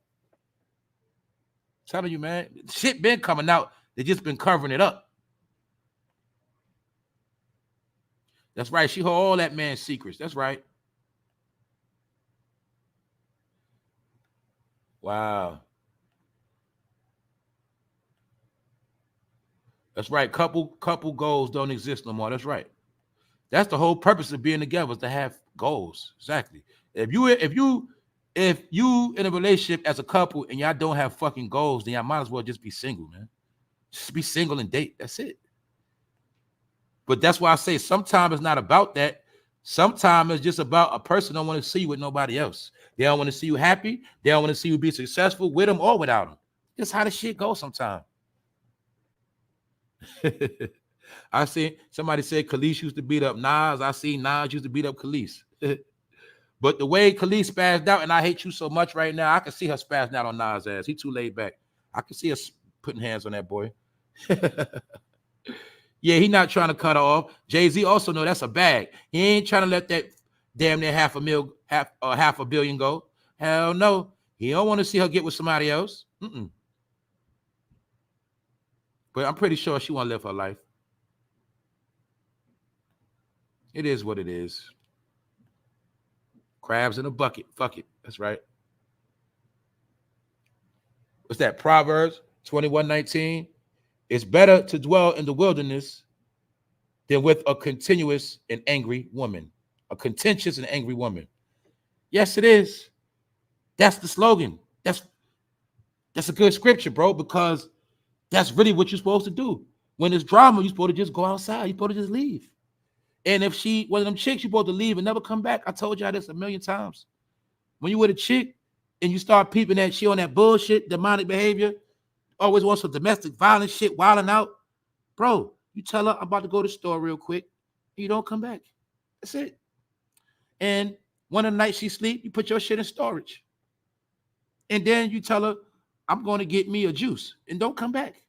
I'm telling you, man, shit been coming out. They just been covering it up. That's right. She hold all that man's secrets. That's right. Wow. That's right. Couple goals don't exist no more. That's right. That's the whole purpose of being together, is to have goals. Exactly. If you in a relationship as a couple and y'all don't have fucking goals, then y'all might as well just be single, man. Just be single and date. That's it. But that's why I say sometimes it's not about that. Sometimes it's just about a person don't want to see you with nobody else. They don't want to see you happy. They don't want to see you be successful with them or without them. That's how the shit goes sometimes. I see somebody said Khalees used to beat up Nas. I see Nas used to beat up Khalees. But the way Khalees spazzed out, and I hate you so much right now, I can see her spazzing out on Nas' ass. He too laid back. I can see her putting hands on that boy. Yeah, he not trying to cut her off. Jay-Z also know that's a bag. He ain't trying to let that damn near half a billion go. Hell no. He don't want to see her get with somebody else. But I'm pretty sure she want to live her life. It is what it is. Crabs in a bucket. Fuck it. That's right. What's that? Proverbs 21:19. It's better to dwell in the wilderness than with a continuous and angry woman. A contentious and angry woman. Yes, it is. That's the slogan. That's a good scripture, bro, because that's really what you're supposed to do. When there's drama, you're supposed to just go outside. You're supposed to just leave. And if she, one of them chicks, you're supposed to leave and never come back. I told y'all this a million times. When you with a chick and you start peeping that she on that bullshit, demonic behavior, always wants some domestic violence shit, wilding out, bro, you tell her, I'm about to go to the store real quick. You don't come back. That's it. And one of the nights she sleep, you put your shit in storage. And then you tell her, I'm going to get me a juice. And don't come back.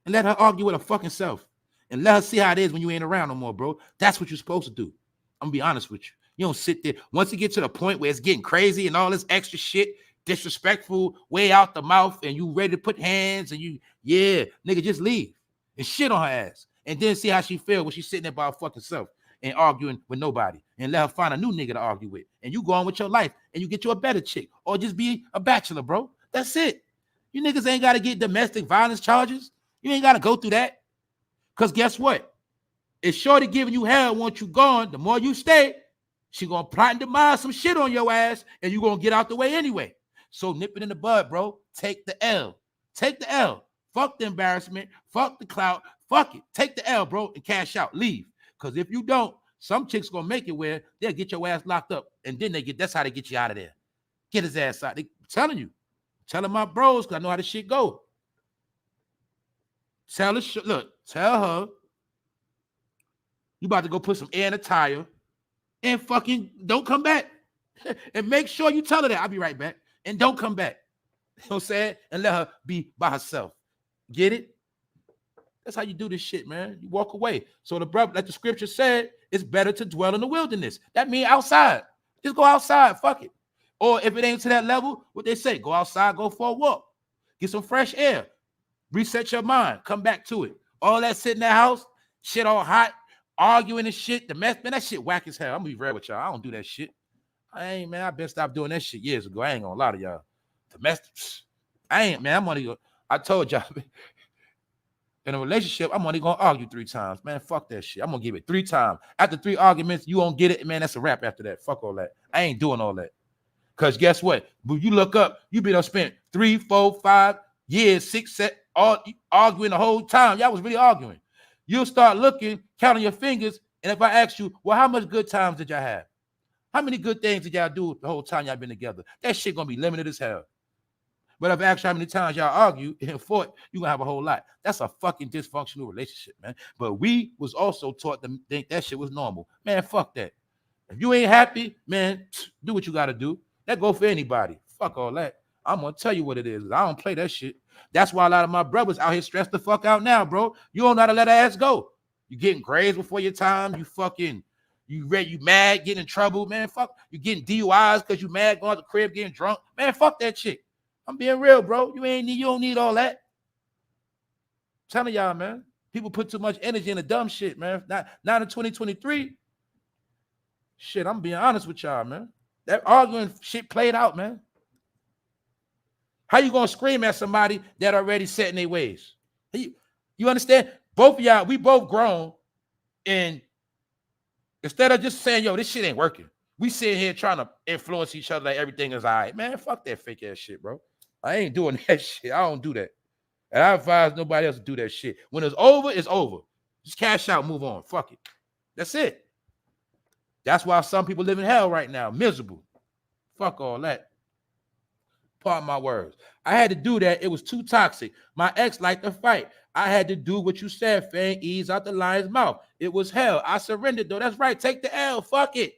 And let her argue with her fucking self. And let her see how it is when you ain't around no more, bro. That's what you're supposed to do. I'm going to be honest with you. You don't sit there. Once you get to the point where it's getting crazy and all this extra shit, disrespectful, way out the mouth, and you ready to put hands, and you, yeah, nigga, just leave. And shit on her ass. And then see how she feel when she's sitting there by her fucking self and arguing with nobody. And let her find a new nigga to argue with. And you go on with your life and you get you a better chick. Or just be a bachelor, bro. That's it. You niggas ain't got to get domestic violence charges. You ain't got to go through that. Because guess what? If shorty giving you hell once you gone, the more you stay, she gonna plot and demise some shit on your ass, and you gonna get out the way anyway. So nip it in the bud, bro. Take the L. Take the L. Fuck the embarrassment. Fuck the clout. Fuck it. Take the L, bro, and cash out. Leave. Because if you don't, some chicks gonna make it where they'll get your ass locked up, and then that's how they get you out of there. Get his ass out. They telling you. Telling my bros, because I know how this shit go. Tell her you about to go put some air in a tire and fucking don't come back. And make sure you tell her that. I'll be right back. And don't come back. You know what I'm saying? And let her be by herself. Get it? That's how you do this shit, man. You walk away. So the brother, like the scripture said, it's better to dwell in the wilderness. That means outside. Just go outside. Fuck it. Or if it ain't to that level, what they say, go outside, go for a walk. Get some fresh air. Reset your mind. Come back to it. All that sitting in that house, shit all hot, arguing and shit. The mess, man, that shit whack as hell. I'm gonna be real with y'all. I don't do that shit. I've been stopped doing that shit years ago. I ain't gonna lie to y'all. Domestic, I told y'all, in a relationship, I'm only gonna argue 3 times. Man, fuck that shit. I'm gonna give it 3 times. After 3 arguments, you won't get it, man. That's a wrap after that. Fuck all that. I ain't doing all that. Because guess what? When you look up, you been spent 3, 4, 5 years, 6, 7, all arguing the whole time. Y'all was really arguing. You'll start looking, counting your fingers, and if I ask you, well, how much good times did y'all have? How many good things did y'all do the whole time y'all been together? That shit gonna be limited as hell. But if I ask you how many times y'all argue and fought, you gonna have a whole lot. That's a fucking dysfunctional relationship, man. But we was also taught to think that shit was normal. Man, fuck that. If you ain't happy, man, do what you gotta do. That go for anybody. Fuck all that. I'm gonna tell you what it is. I don't play that shit. That's why a lot of my brothers out here stressed the fuck out now, bro. You don't know how to let her ass go. You getting grazed before your time. You mad, getting in trouble, man. Fuck, you getting DUIs because you mad, going to the crib, getting drunk. Man, fuck that shit. I'm being real, bro. You don't need all that. I'm telling y'all, man. People put too much energy in the dumb shit, man. Not in 2023. Shit, I'm being honest with y'all, man. That arguing shit played out, man. How you gonna scream at somebody that already set in their ways? You understand? Both of y'all, we both grown, and instead of just saying, yo, this shit ain't working, we sitting here trying to influence each other like everything is all right. Man, fuck that fake ass shit, bro. I ain't doing that shit. I don't do that. And I advise nobody else to do that shit. When it's over, it's over. Just cash out, move on. Fuck it. That's it. That's why some people live in hell right now, miserable. Fuck all that. Pardon my words. I had to do that. It was too toxic. My ex liked to fight. I had to do what you said, Fang. Ease out the lion's mouth. It was hell. I surrendered, though. That's right. Take the L. Fuck it.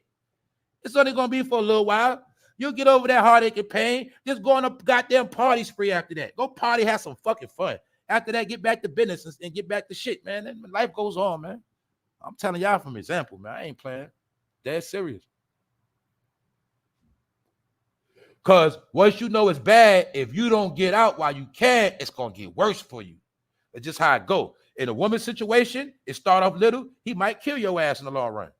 It's only going to be for a little while. You'll get over that heartache and pain. Just go on a goddamn party spree after that. Go party, have some fucking fun. After that, get back to business and get back to shit, man. Then life goes on, man. I'm telling y'all from example, man. I ain't playing. Dead serious. Because once you know it's bad, if you don't get out while you can, it's going to get worse for you. It's just how it go. In a woman's situation, it start off little. He might kill your ass in the long run.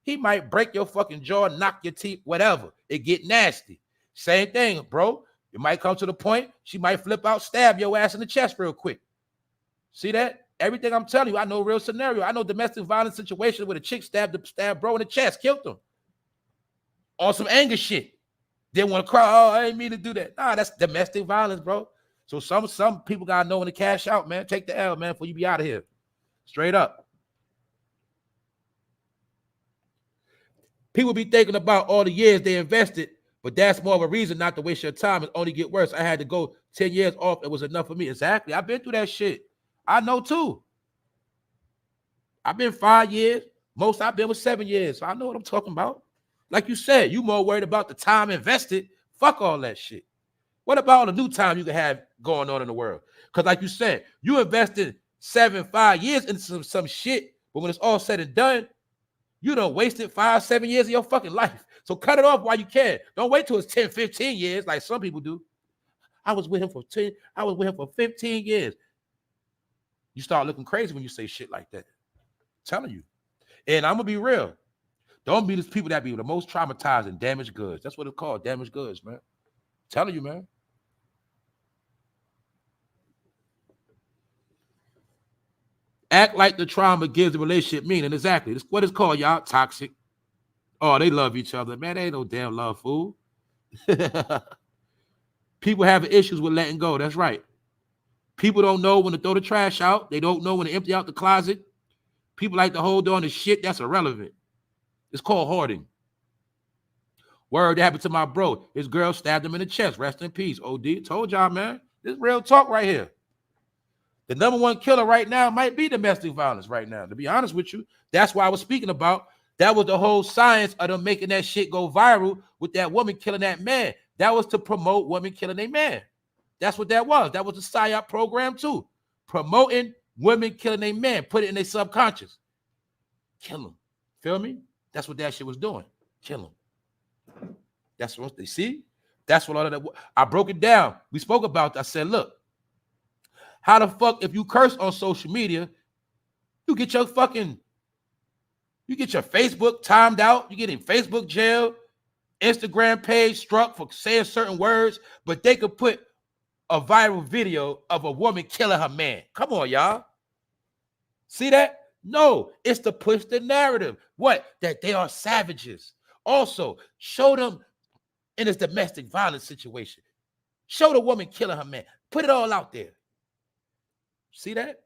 He might break your fucking jaw, knock your teeth, whatever. It get nasty. Same thing, bro. It might come to the point, she might flip out, stab your ass in the chest real quick. See that? Everything I'm telling you, I know real scenario. I know domestic violence situation where the chick stabbed bro in the chest, killed him. On some anger shit. Didn't want to cry. Oh, I didn't mean to do that. Nah, that's domestic violence, bro. So some people gotta know when to cash out, man. Take the L, man, before you be out of here. Straight up. People be thinking about all the years they invested, but that's more of a reason not to waste your time and only get worse. I had to go 10 years off. It was enough for me. Exactly. I've been through that shit. I know too. I've been 5 years. Most I've been with 7 years. So I know what I'm talking about. Like you said, you more worried about the time invested. Fuck all that shit. What about all the new time you can have going on in the world? Because like you said, you invested 5 years into some shit, but when it's all said and done, you done wasted 5, 7 years of your fucking life. So cut it off while you can. Don't wait till it's 10, 15 years like some people do. I was with him for 10, I was with him for 15 years. You start looking crazy when you say shit like that. I'm telling you. And I'm gonna be real. Don't be these people that be the most traumatized and damaged goods. That's what it's called, damaged goods, man. I'm telling you, man. Act like the trauma gives the relationship meaning. Exactly. That's what it's called, y'all. Toxic. Oh, they love each other. Man, they ain't no damn love, fool. People have issues with letting go. That's right. People don't know when to throw the trash out. They don't know when to empty out the closet. People like to hold on to shit that's irrelevant. It's called hoarding. Word that happened to my bro. His girl stabbed him in the chest. Rest in peace. OD. Told y'all, man. This is real talk right here. The number one killer right now might be domestic violence right now. To be honest with you, that's why I was speaking about. That was the whole science of them making that shit go viral with that woman killing that man. That was to promote women killing a man. That's what that was. That was the PSYOP program too. Promoting women killing a man. Put it in their subconscious. Kill them. Feel me? That's what that shit was doing. Kill them. That's what they see. That's what all of that. I broke it down. We spoke about that. I said, look, how the fuck, if you curse on social media, you get your Facebook timed out, you get in Facebook jail, Instagram page struck for saying certain words, but they could put a viral video of a woman killing her man. Come on, y'all. See that? No, it's to push the narrative. What? That they are savages. Also, show them in this domestic violence situation. Show the woman killing her man. Put it all out there. See that?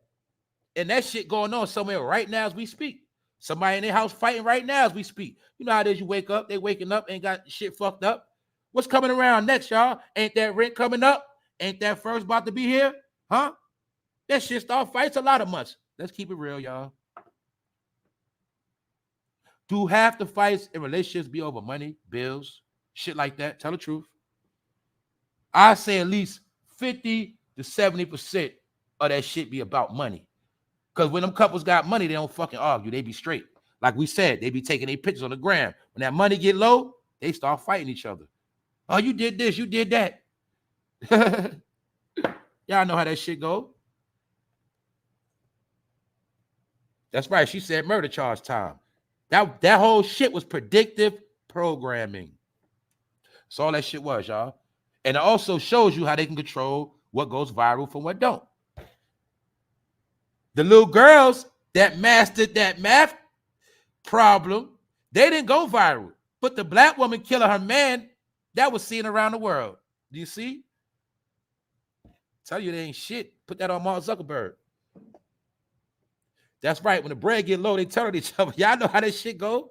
And that shit going on somewhere right now as we speak. Somebody in their house fighting right now as we speak. You know how it is, you wake up, they waking up, ain't got shit fucked up. What's coming around next, y'all? Ain't that rent coming up? Ain't that first about to be here? Huh? That shit start fights a lot of months. Let's keep it real, y'all. Do half the fights in relationships be over money, bills, shit like that? Tell the truth. I say at least 50 to 70% of that shit be about money. Because when them couples got money, they don't fucking argue. They be straight. Like we said, they be taking their pictures on the gram. When that money get low, they start fighting each other. Oh, you did this, you did that. Y'all know how that shit go. That's right. She said murder charge time. That whole shit was predictive programming. That's all that shit was, y'all. And it also shows you how they can control what goes viral from what don't. The little girls that mastered that math problem, they didn't go viral. But the black woman killing her man, that was seen around the world. Do you see? Tell you they ain't shit. Put that on Mark Zuckerberg. That's right. When the bread get low, they turn each other. Y'all know how that shit go.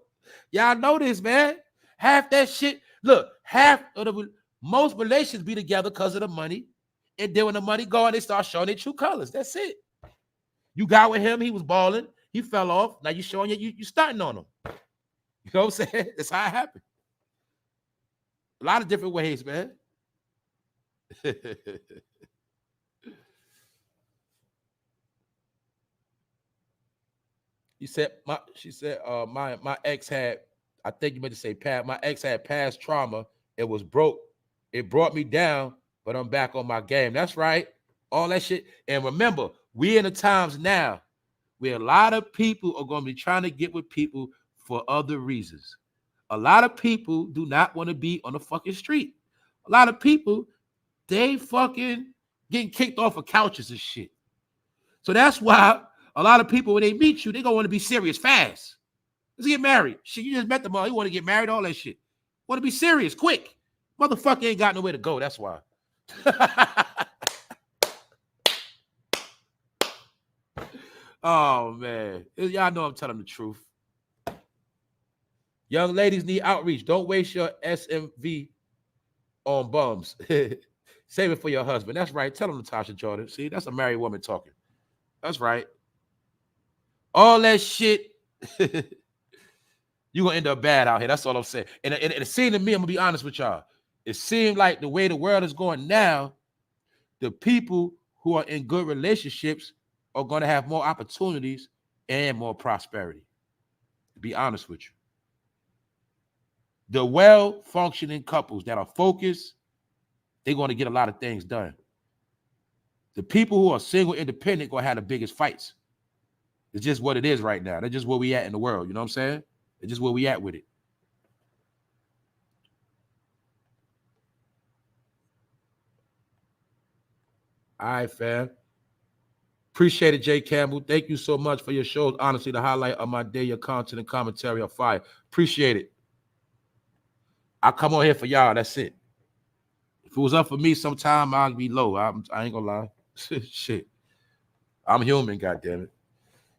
Y'all know this, man. Half that shit. Look, most relations be together because of the money. And then when the money gone, they start showing their true colors. That's it. You got with him, he was balling. He fell off. Now you showing you starting on him. You know what I'm saying? That's how it happened. A lot of different ways, man. She said, my ex had, I think you meant to say past, my ex had past trauma. It was broke. It brought me down, but I'm back on my game. That's right. All that shit. And remember, we in the times now where a lot of people are going to be trying to get with people for other reasons. A lot of people do not want to be on the fucking street. A lot of people, they fucking getting kicked off of couches and shit. So that's why a lot of people, when they meet you, they gonna want to be serious fast. Let's get married. Shit, you just met them all. You want to get married, all that shit. Want to be serious, quick. Motherfucker ain't got nowhere to go. That's why. Oh, man. Y'all know I'm telling the truth. Young ladies need outreach. Don't waste your SMV on bums. Save it for your husband. That's right. Tell him, Natasha Jordan. See, that's a married woman talking. That's right. All that shit, you're going to end up bad out here. That's all I'm saying. And it seemed to me, I'm going to be honest with y'all, it seemed like the way the world is going now, the people who are in good relationships are going to have more opportunities and more prosperity. To be honest with you. The well-functioning couples that are focused, they're going to get a lot of things done. The people who are single, independent, going to have the biggest fights. It's just what it is right now. That's just where we at in the world. You know what I'm saying? It's just where we at with it. All right, fam. Appreciate it, Jay Campbell. Thank you so much for your shows. Honestly, the highlight of my day, your content and commentary are fire. Appreciate it. I come on here for y'all. That's it. If it was up for me, sometime I'd be low. I ain't gonna lie. Shit. I'm human, goddammit.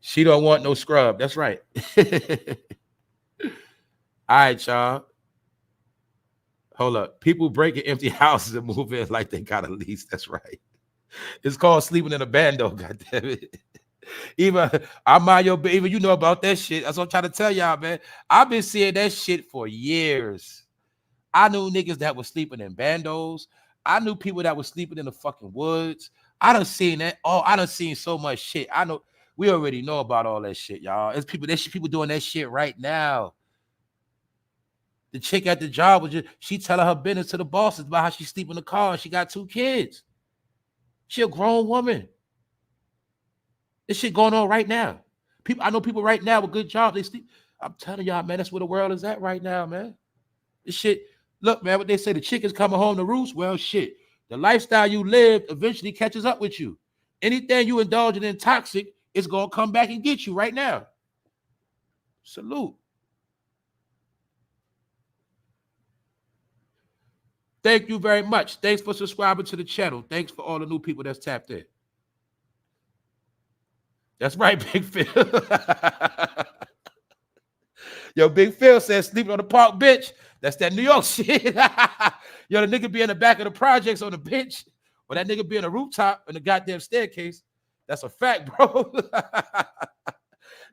She don't want no scrub. That's right. All right, y'all. Hold up. People breaking empty houses and move in like they got a lease. That's right. It's called sleeping in a bando, goddammit. Even I mind your baby, you know about that shit. That's what I'm trying to tell y'all, man. I've been seeing that shit for years. I knew niggas that were sleeping in bandos. I knew people that were sleeping in the fucking woods. I done seen that. Oh, I done seen so much shit. I know we already know about all that shit, y'all. It's people, people doing that shit right now. The chick at the job was just, she telling her business to the bosses about how she sleep in the car and she got 2 kids. She a grown woman. This shit going on right now. People, I know people right now with good jobs, they sleep. I'm telling y'all, man, that's where the world is at right now, man. This shit, look, man, what they say, the chickens coming home to roost. Well, shit, the lifestyle you live eventually catches up with you. Anything you indulge in toxic, it's going to come back and get you right now. Salute. Thank you very much. Thanks for subscribing to the channel. Thanks for all the new people that's tapped in. That's right, Big Phil. Yo, Big Phil says sleeping on the park bench. That's that New York shit. Yo, the nigga be in the back of the projects on the bench, or that nigga be on the rooftop in the goddamn staircase. That's a fact, bro.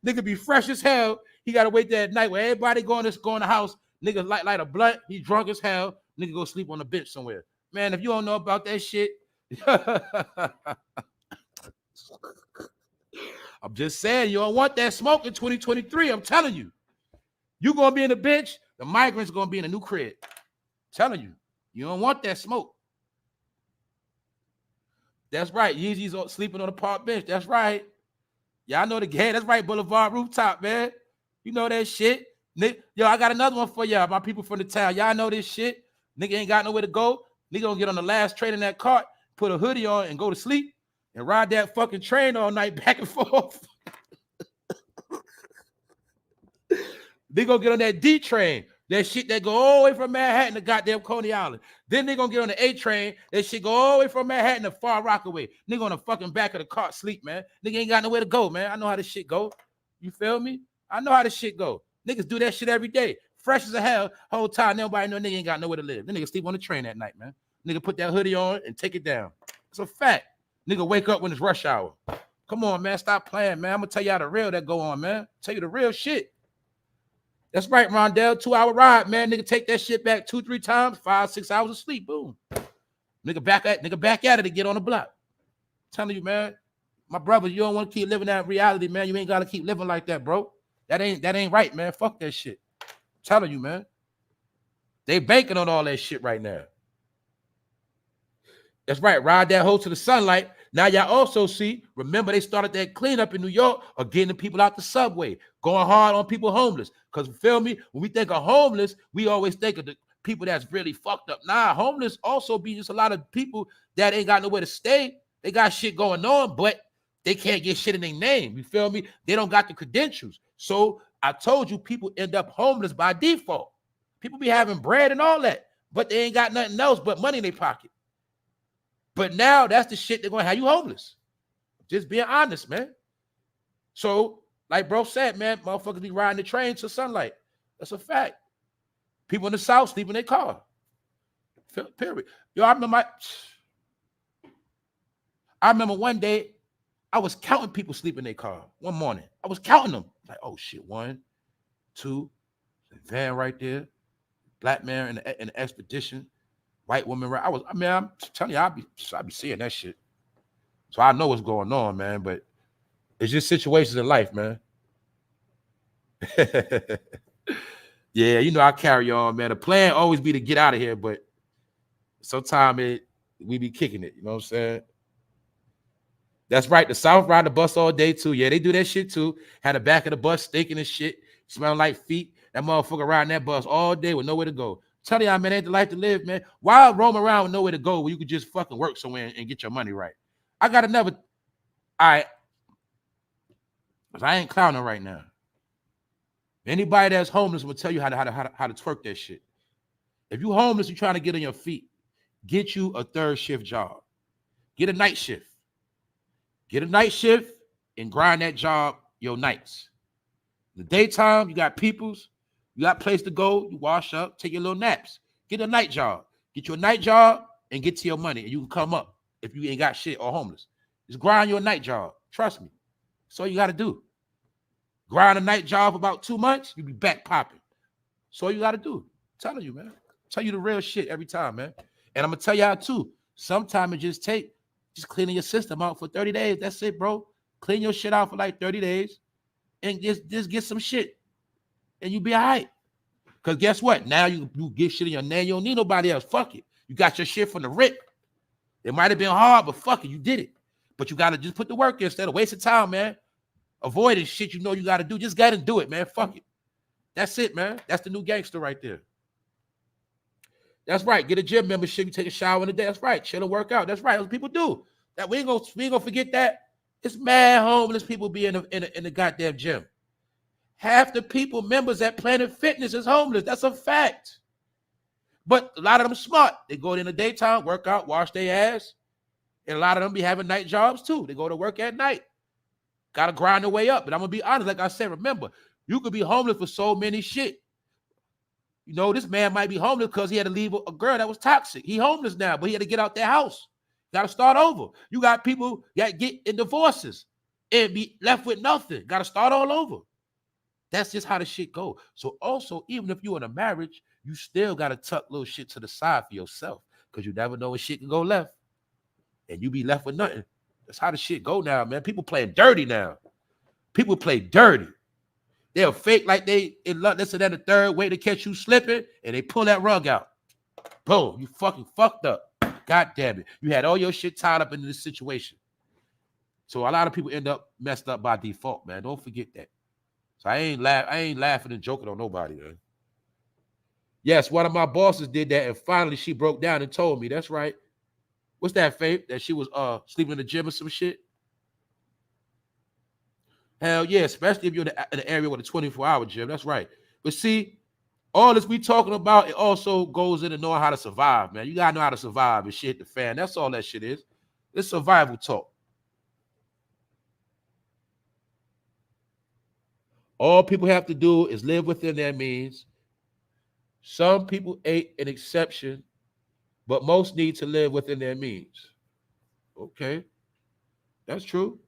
Nigga be fresh as hell. He gotta wait there at night where everybody go in the house. Nigga light a blunt. He drunk as hell. Nigga go sleep on the bench somewhere. Man, if you don't know about that shit, I'm just saying you don't want that smoke in 2023. I'm telling you. You gonna be in the bench, the migrants gonna be in a new crib. I'm telling you, you don't want that smoke. That's right. Yeezy's sleeping on the park bench. That's right. Y'all know the game. That's right. Boulevard rooftop, man. You know that shit. Yo, I got another one for y'all. My people from the town. Y'all know this shit. Nigga ain't got nowhere to go. Nigga gonna get on the last train in that cart, put a hoodie on, and go to sleep and ride that fucking train all night back and forth. They gonna get on that D train, that shit that go all the way from Manhattan to goddamn Coney Island. Then they gonna get on the A train, that shit go all the way from Manhattan to Far Rockaway. Nigga on the fucking back of the cart sleep, man. Nigga ain't got nowhere to go, man. I know how this shit go. You feel me? I know how this shit go. Niggas do that shit every day. Fresh as a hell, whole time. Nobody know nigga ain't got nowhere to live. The nigga sleep on the train at night, man. Nigga put that hoodie on and take it down. It's a fact. Nigga wake up when it's rush hour. Come on, man. Stop playing, man. I'm gonna tell y'all the real that go on, man. Tell you the real shit. That's right, Rondell. 2-hour ride, man. Nigga take that shit back 2-3 times, 5-6 hours of sleep. Boom. Nigga back at it to get on the block. I'm telling you, man. My brother, you don't want to keep living that reality, man. You ain't got to keep living like that, bro. That ain't right, man. Fuck that shit. I'm telling you, man. They banking on all that shit right now. That's right. Ride that hoe to the sunlight. Now y'all also see, remember they started that cleanup in New York of getting the people out the subway, going hard on people homeless. Because feel me, when we think of homeless, we always think of the people that's really fucked up. Nah, homeless also be just a lot of people that ain't got nowhere to stay. They got shit going on, but they can't get shit in their name. You feel me? They don't got the credentials. So I told you people end up homeless by default. People be having bread and all that, but they ain't got nothing else but money in their pocket. But now that's the shit they're going to have you homeless. Just being honest, man. So, like bro said, man, motherfuckers be riding the train to sunlight. That's a fact. People in the South sleep in their car. Period. Yo, I remember one day I was counting people sleeping in their car one morning. I was counting them. Like, oh shit, 1, 2, van right there, black man in the expedition. White woman, right? I'm telling you, I be seeing that shit. So I know what's going on, man. But it's just situations in life, man. Yeah, you know, I carry on, man. The plan always be to get out of here, but sometimes we be kicking it. You know what I'm saying? That's right. The South ride the bus all day too. Yeah, they do that shit too. Had the back of the bus stinking and shit, smelling like feet. That motherfucker riding that bus all day with nowhere to go. Tell y'all, man, ain't the life to live, man. Why roam around with nowhere to go where you could just fucking work somewhere and get your money right? I got another. All right. Because I ain't clowning right now. Anybody that's homeless will tell you how to twerk that shit. If you homeless, you trying to get on your feet, get you a third shift job. Get a night shift. Get a night shift and grind that job your nights. In the daytime, you got peoples. You got a place to go. You wash up, take your little naps. Get a night job. Get you a night job and get to your money. And you can come up if you ain't got shit or homeless. Just grind your night job. Trust me. That's all you got to do. Grind a night job for about 2 months, you be back popping. That's all you got to do. I'm telling you, man. Tell you the real shit every time, man. And I'm going to tell y'all too. Sometimes it just cleaning your system out for 30 days. That's it, bro. Clean your shit out for like 30 days and just get some shit. And you be all right. Because guess what? Now you get shit in your name. You don't need nobody else. Fuck it. You got your shit from the rip. It might have been hard, but fuck it. You did it. But you got to just put the work in instead of wasting time, man. Avoiding shit you know you got to do. Just got to do it, man. Fuck it. That's it, man. That's the new gangster right there. That's right. Get a gym membership. You take a shower in the day. That's right. Chill and work out. That's right. That's what people do. That we ain't gonna forget that. It's mad homeless people be in the goddamn gym. Half the people members at Planet Fitness is homeless. That's a fact. But a lot of them smart. They go in the daytime, work out, wash their ass. And a lot of them be having night jobs too. They go to work at night. Got to grind their way up. But I'm going to be honest. Like I said, remember, you could be homeless for so many shit. You know, this man might be homeless because he had to leave a girl that was toxic. He homeless now, but he had to get out their house. Got to start over. You got people that get in divorces and be left with nothing. Got to start all over. That's just how the shit go. So also, even if you're in a marriage, you still got to tuck little shit to the side for yourself because you never know when shit can go left and you be left with nothing. That's how the shit go now, man. People playing dirty now. People play dirty. They'll fake like they in love. This and that, the third way to catch you slipping, and they pull that rug out. Boom, you fucking fucked up. God damn it. You had all your shit tied up into this situation. So a lot of people end up messed up by default, man. Don't forget that. So I ain't laughing and joking on nobody, man. Yes, one of my bosses did that, and finally she broke down and told me, that's right. What's that, Faith? That she was sleeping in the gym or some shit? Hell yeah, especially if you're in an area with a 24-hour gym. That's right. But see, all this we talking about, it also goes into knowing how to survive, man. You gotta know how to survive and shit the fan. That's all that shit is. It's survival talk. All people have to do is live within their means. Some people ain't an exception, but most need to live within their means. Okay, that's true.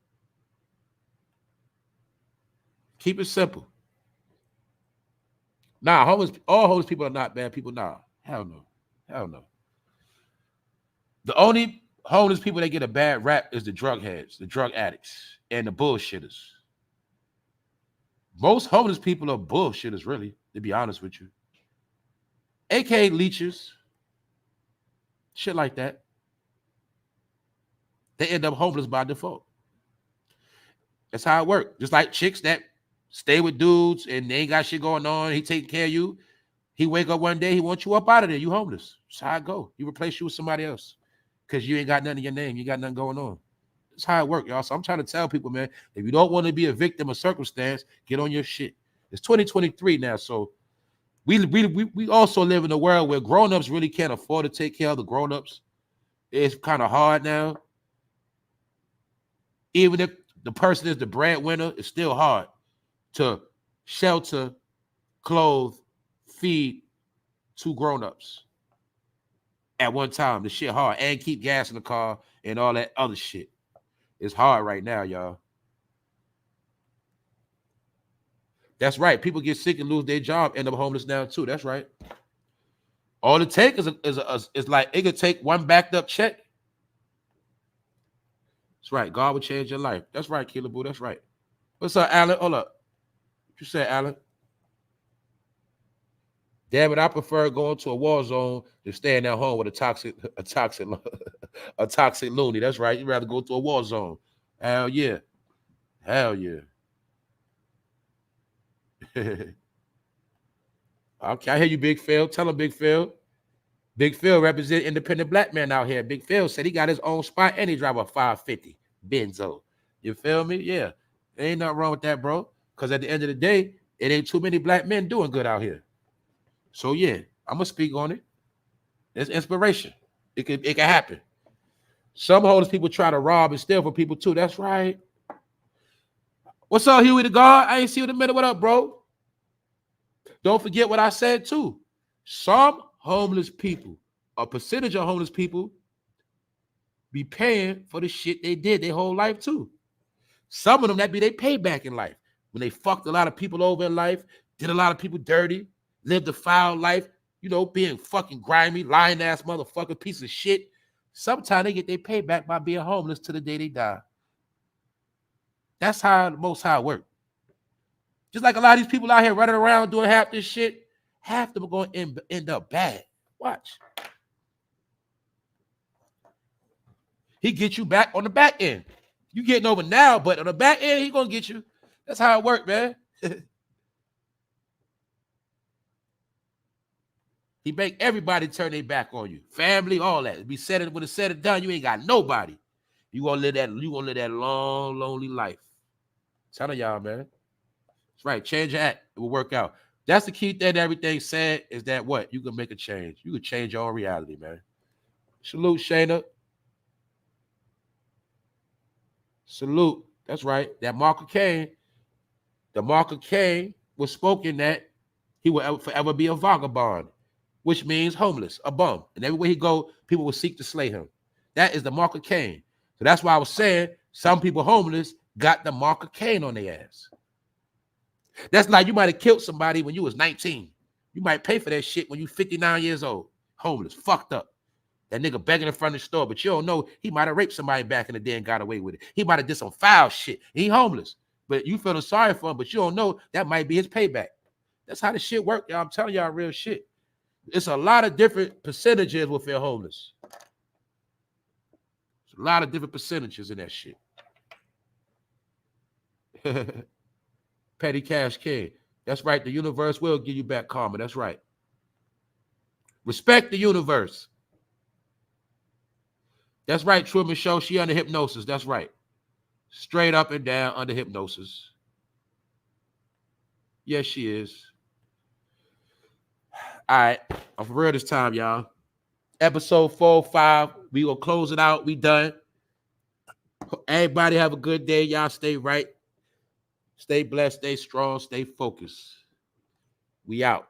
Keep it simple. Nah, all homeless people are not bad people. Nah, hell no. Hell no. The only Homeless people that get a bad rap is the drug heads, the drug addicts, and the bullshitters. Most homeless people are bullshitters, really, to be honest with you. AKA leeches, shit like that. They end up homeless by default. That's how it works. Just like chicks that stay with dudes and they ain't got shit going on, he taking care of you. He wake up one day, he wants you up out of there. You homeless. That's how it go. He replace you with somebody else because you ain't got nothing in your name. You got nothing going on. That's how it works, y'all. So I'm trying to tell people, man, if you don't want to be a victim of circumstance, get on your shit. It's 2023 now, so we also live in a world where grown-ups really can't afford to take care of the grown-ups. It's kind of hard now. Even if the person is the breadwinner, it's still hard to shelter, clothe, feed two grown-ups at one time. The shit hard. And keep gas in the car and all that other shit. It's hard right now, y'all. That's right. People get sick and lose their job, end up homeless now too. That's right. All it takes is like it could take one backed up check. That's right. God will change your life. That's right, Killer Boo. That's right. What's up, Alan? Hold up. What you said, Alan? Damn it, I prefer going to a war zone than staying at home with a toxic loony. That's right. You'd rather go to a war zone. Hell yeah. Hell yeah. Okay, I hear you, Big Phil. Tell him, Big Phil. Big Phil represent independent black man out here. Big Phil said he got his own spot and he drive a 550 Benzo. You feel me? Yeah. There ain't nothing wrong with that, bro. Because at the end of the day, it ain't too many black men doing good out here. So yeah, I'm gonna speak on it. It's inspiration. It can happen. Some homeless people try to rob and steal from people too. That's right. What's up, Huey the God? I ain't see you in a minute. What up, bro? Don't forget what I said too. Some homeless people, a percentage of homeless people, be paying for the shit they did their whole life too. Some of them that be their payback in life. When they fucked a lot of people over in life, did a lot of people dirty, lived a foul life, you know, being fucking grimy, lying ass motherfucker, piece of shit. Sometimes they get their payback by being homeless to the day they die. That's how the Most High work. Just like a lot of these people out here running around doing half this shit, half them are going to end up bad. Watch. He get you back on the back end. You getting over now, but on the back end, he going to get you. That's how it work, man. He make everybody turn their back on you. Family, all that. When it's said and done, you ain't got nobody. You gonna live that long, lonely life. Tell y'all, man. That's right. Change your act. It will work out. That's the key thing. Everything said is that what? You can make a change. You can change your own reality, man. Salute, Shayna. Salute. That's right. That Mark of Cain. The Mark of Cain was spoken that he will forever be a vagabond, which means homeless, a bum. And everywhere he go, people will seek to slay him. That is the Mark of Cain. So that's why I was saying some people homeless got the Mark of Cain on their ass. That's like you might have killed somebody when you was 19. You might pay for that shit when you 59 years old. Homeless, fucked up. That nigga begging in front of the store, but you don't know he might have raped somebody back in the day and got away with it. He might have did some foul shit. He homeless, but you feeling sorry for him, but you don't know that might be his payback. That's how the shit work, y'all. I'm telling y'all real shit. It's a lot of different percentages within homeless. There's a lot of different percentages in that shit. Petty Cash King. That's right. The universe will give you back karma. That's right. Respect the universe. That's right, Truman Show. She under hypnosis. That's right. Straight up and down under hypnosis. Yes, she is. All right. I'm for real this time, y'all. Episode 405. We gonna close it out. We done. Everybody have a good day. Y'all stay right. Stay blessed. Stay strong. Stay focused. We out.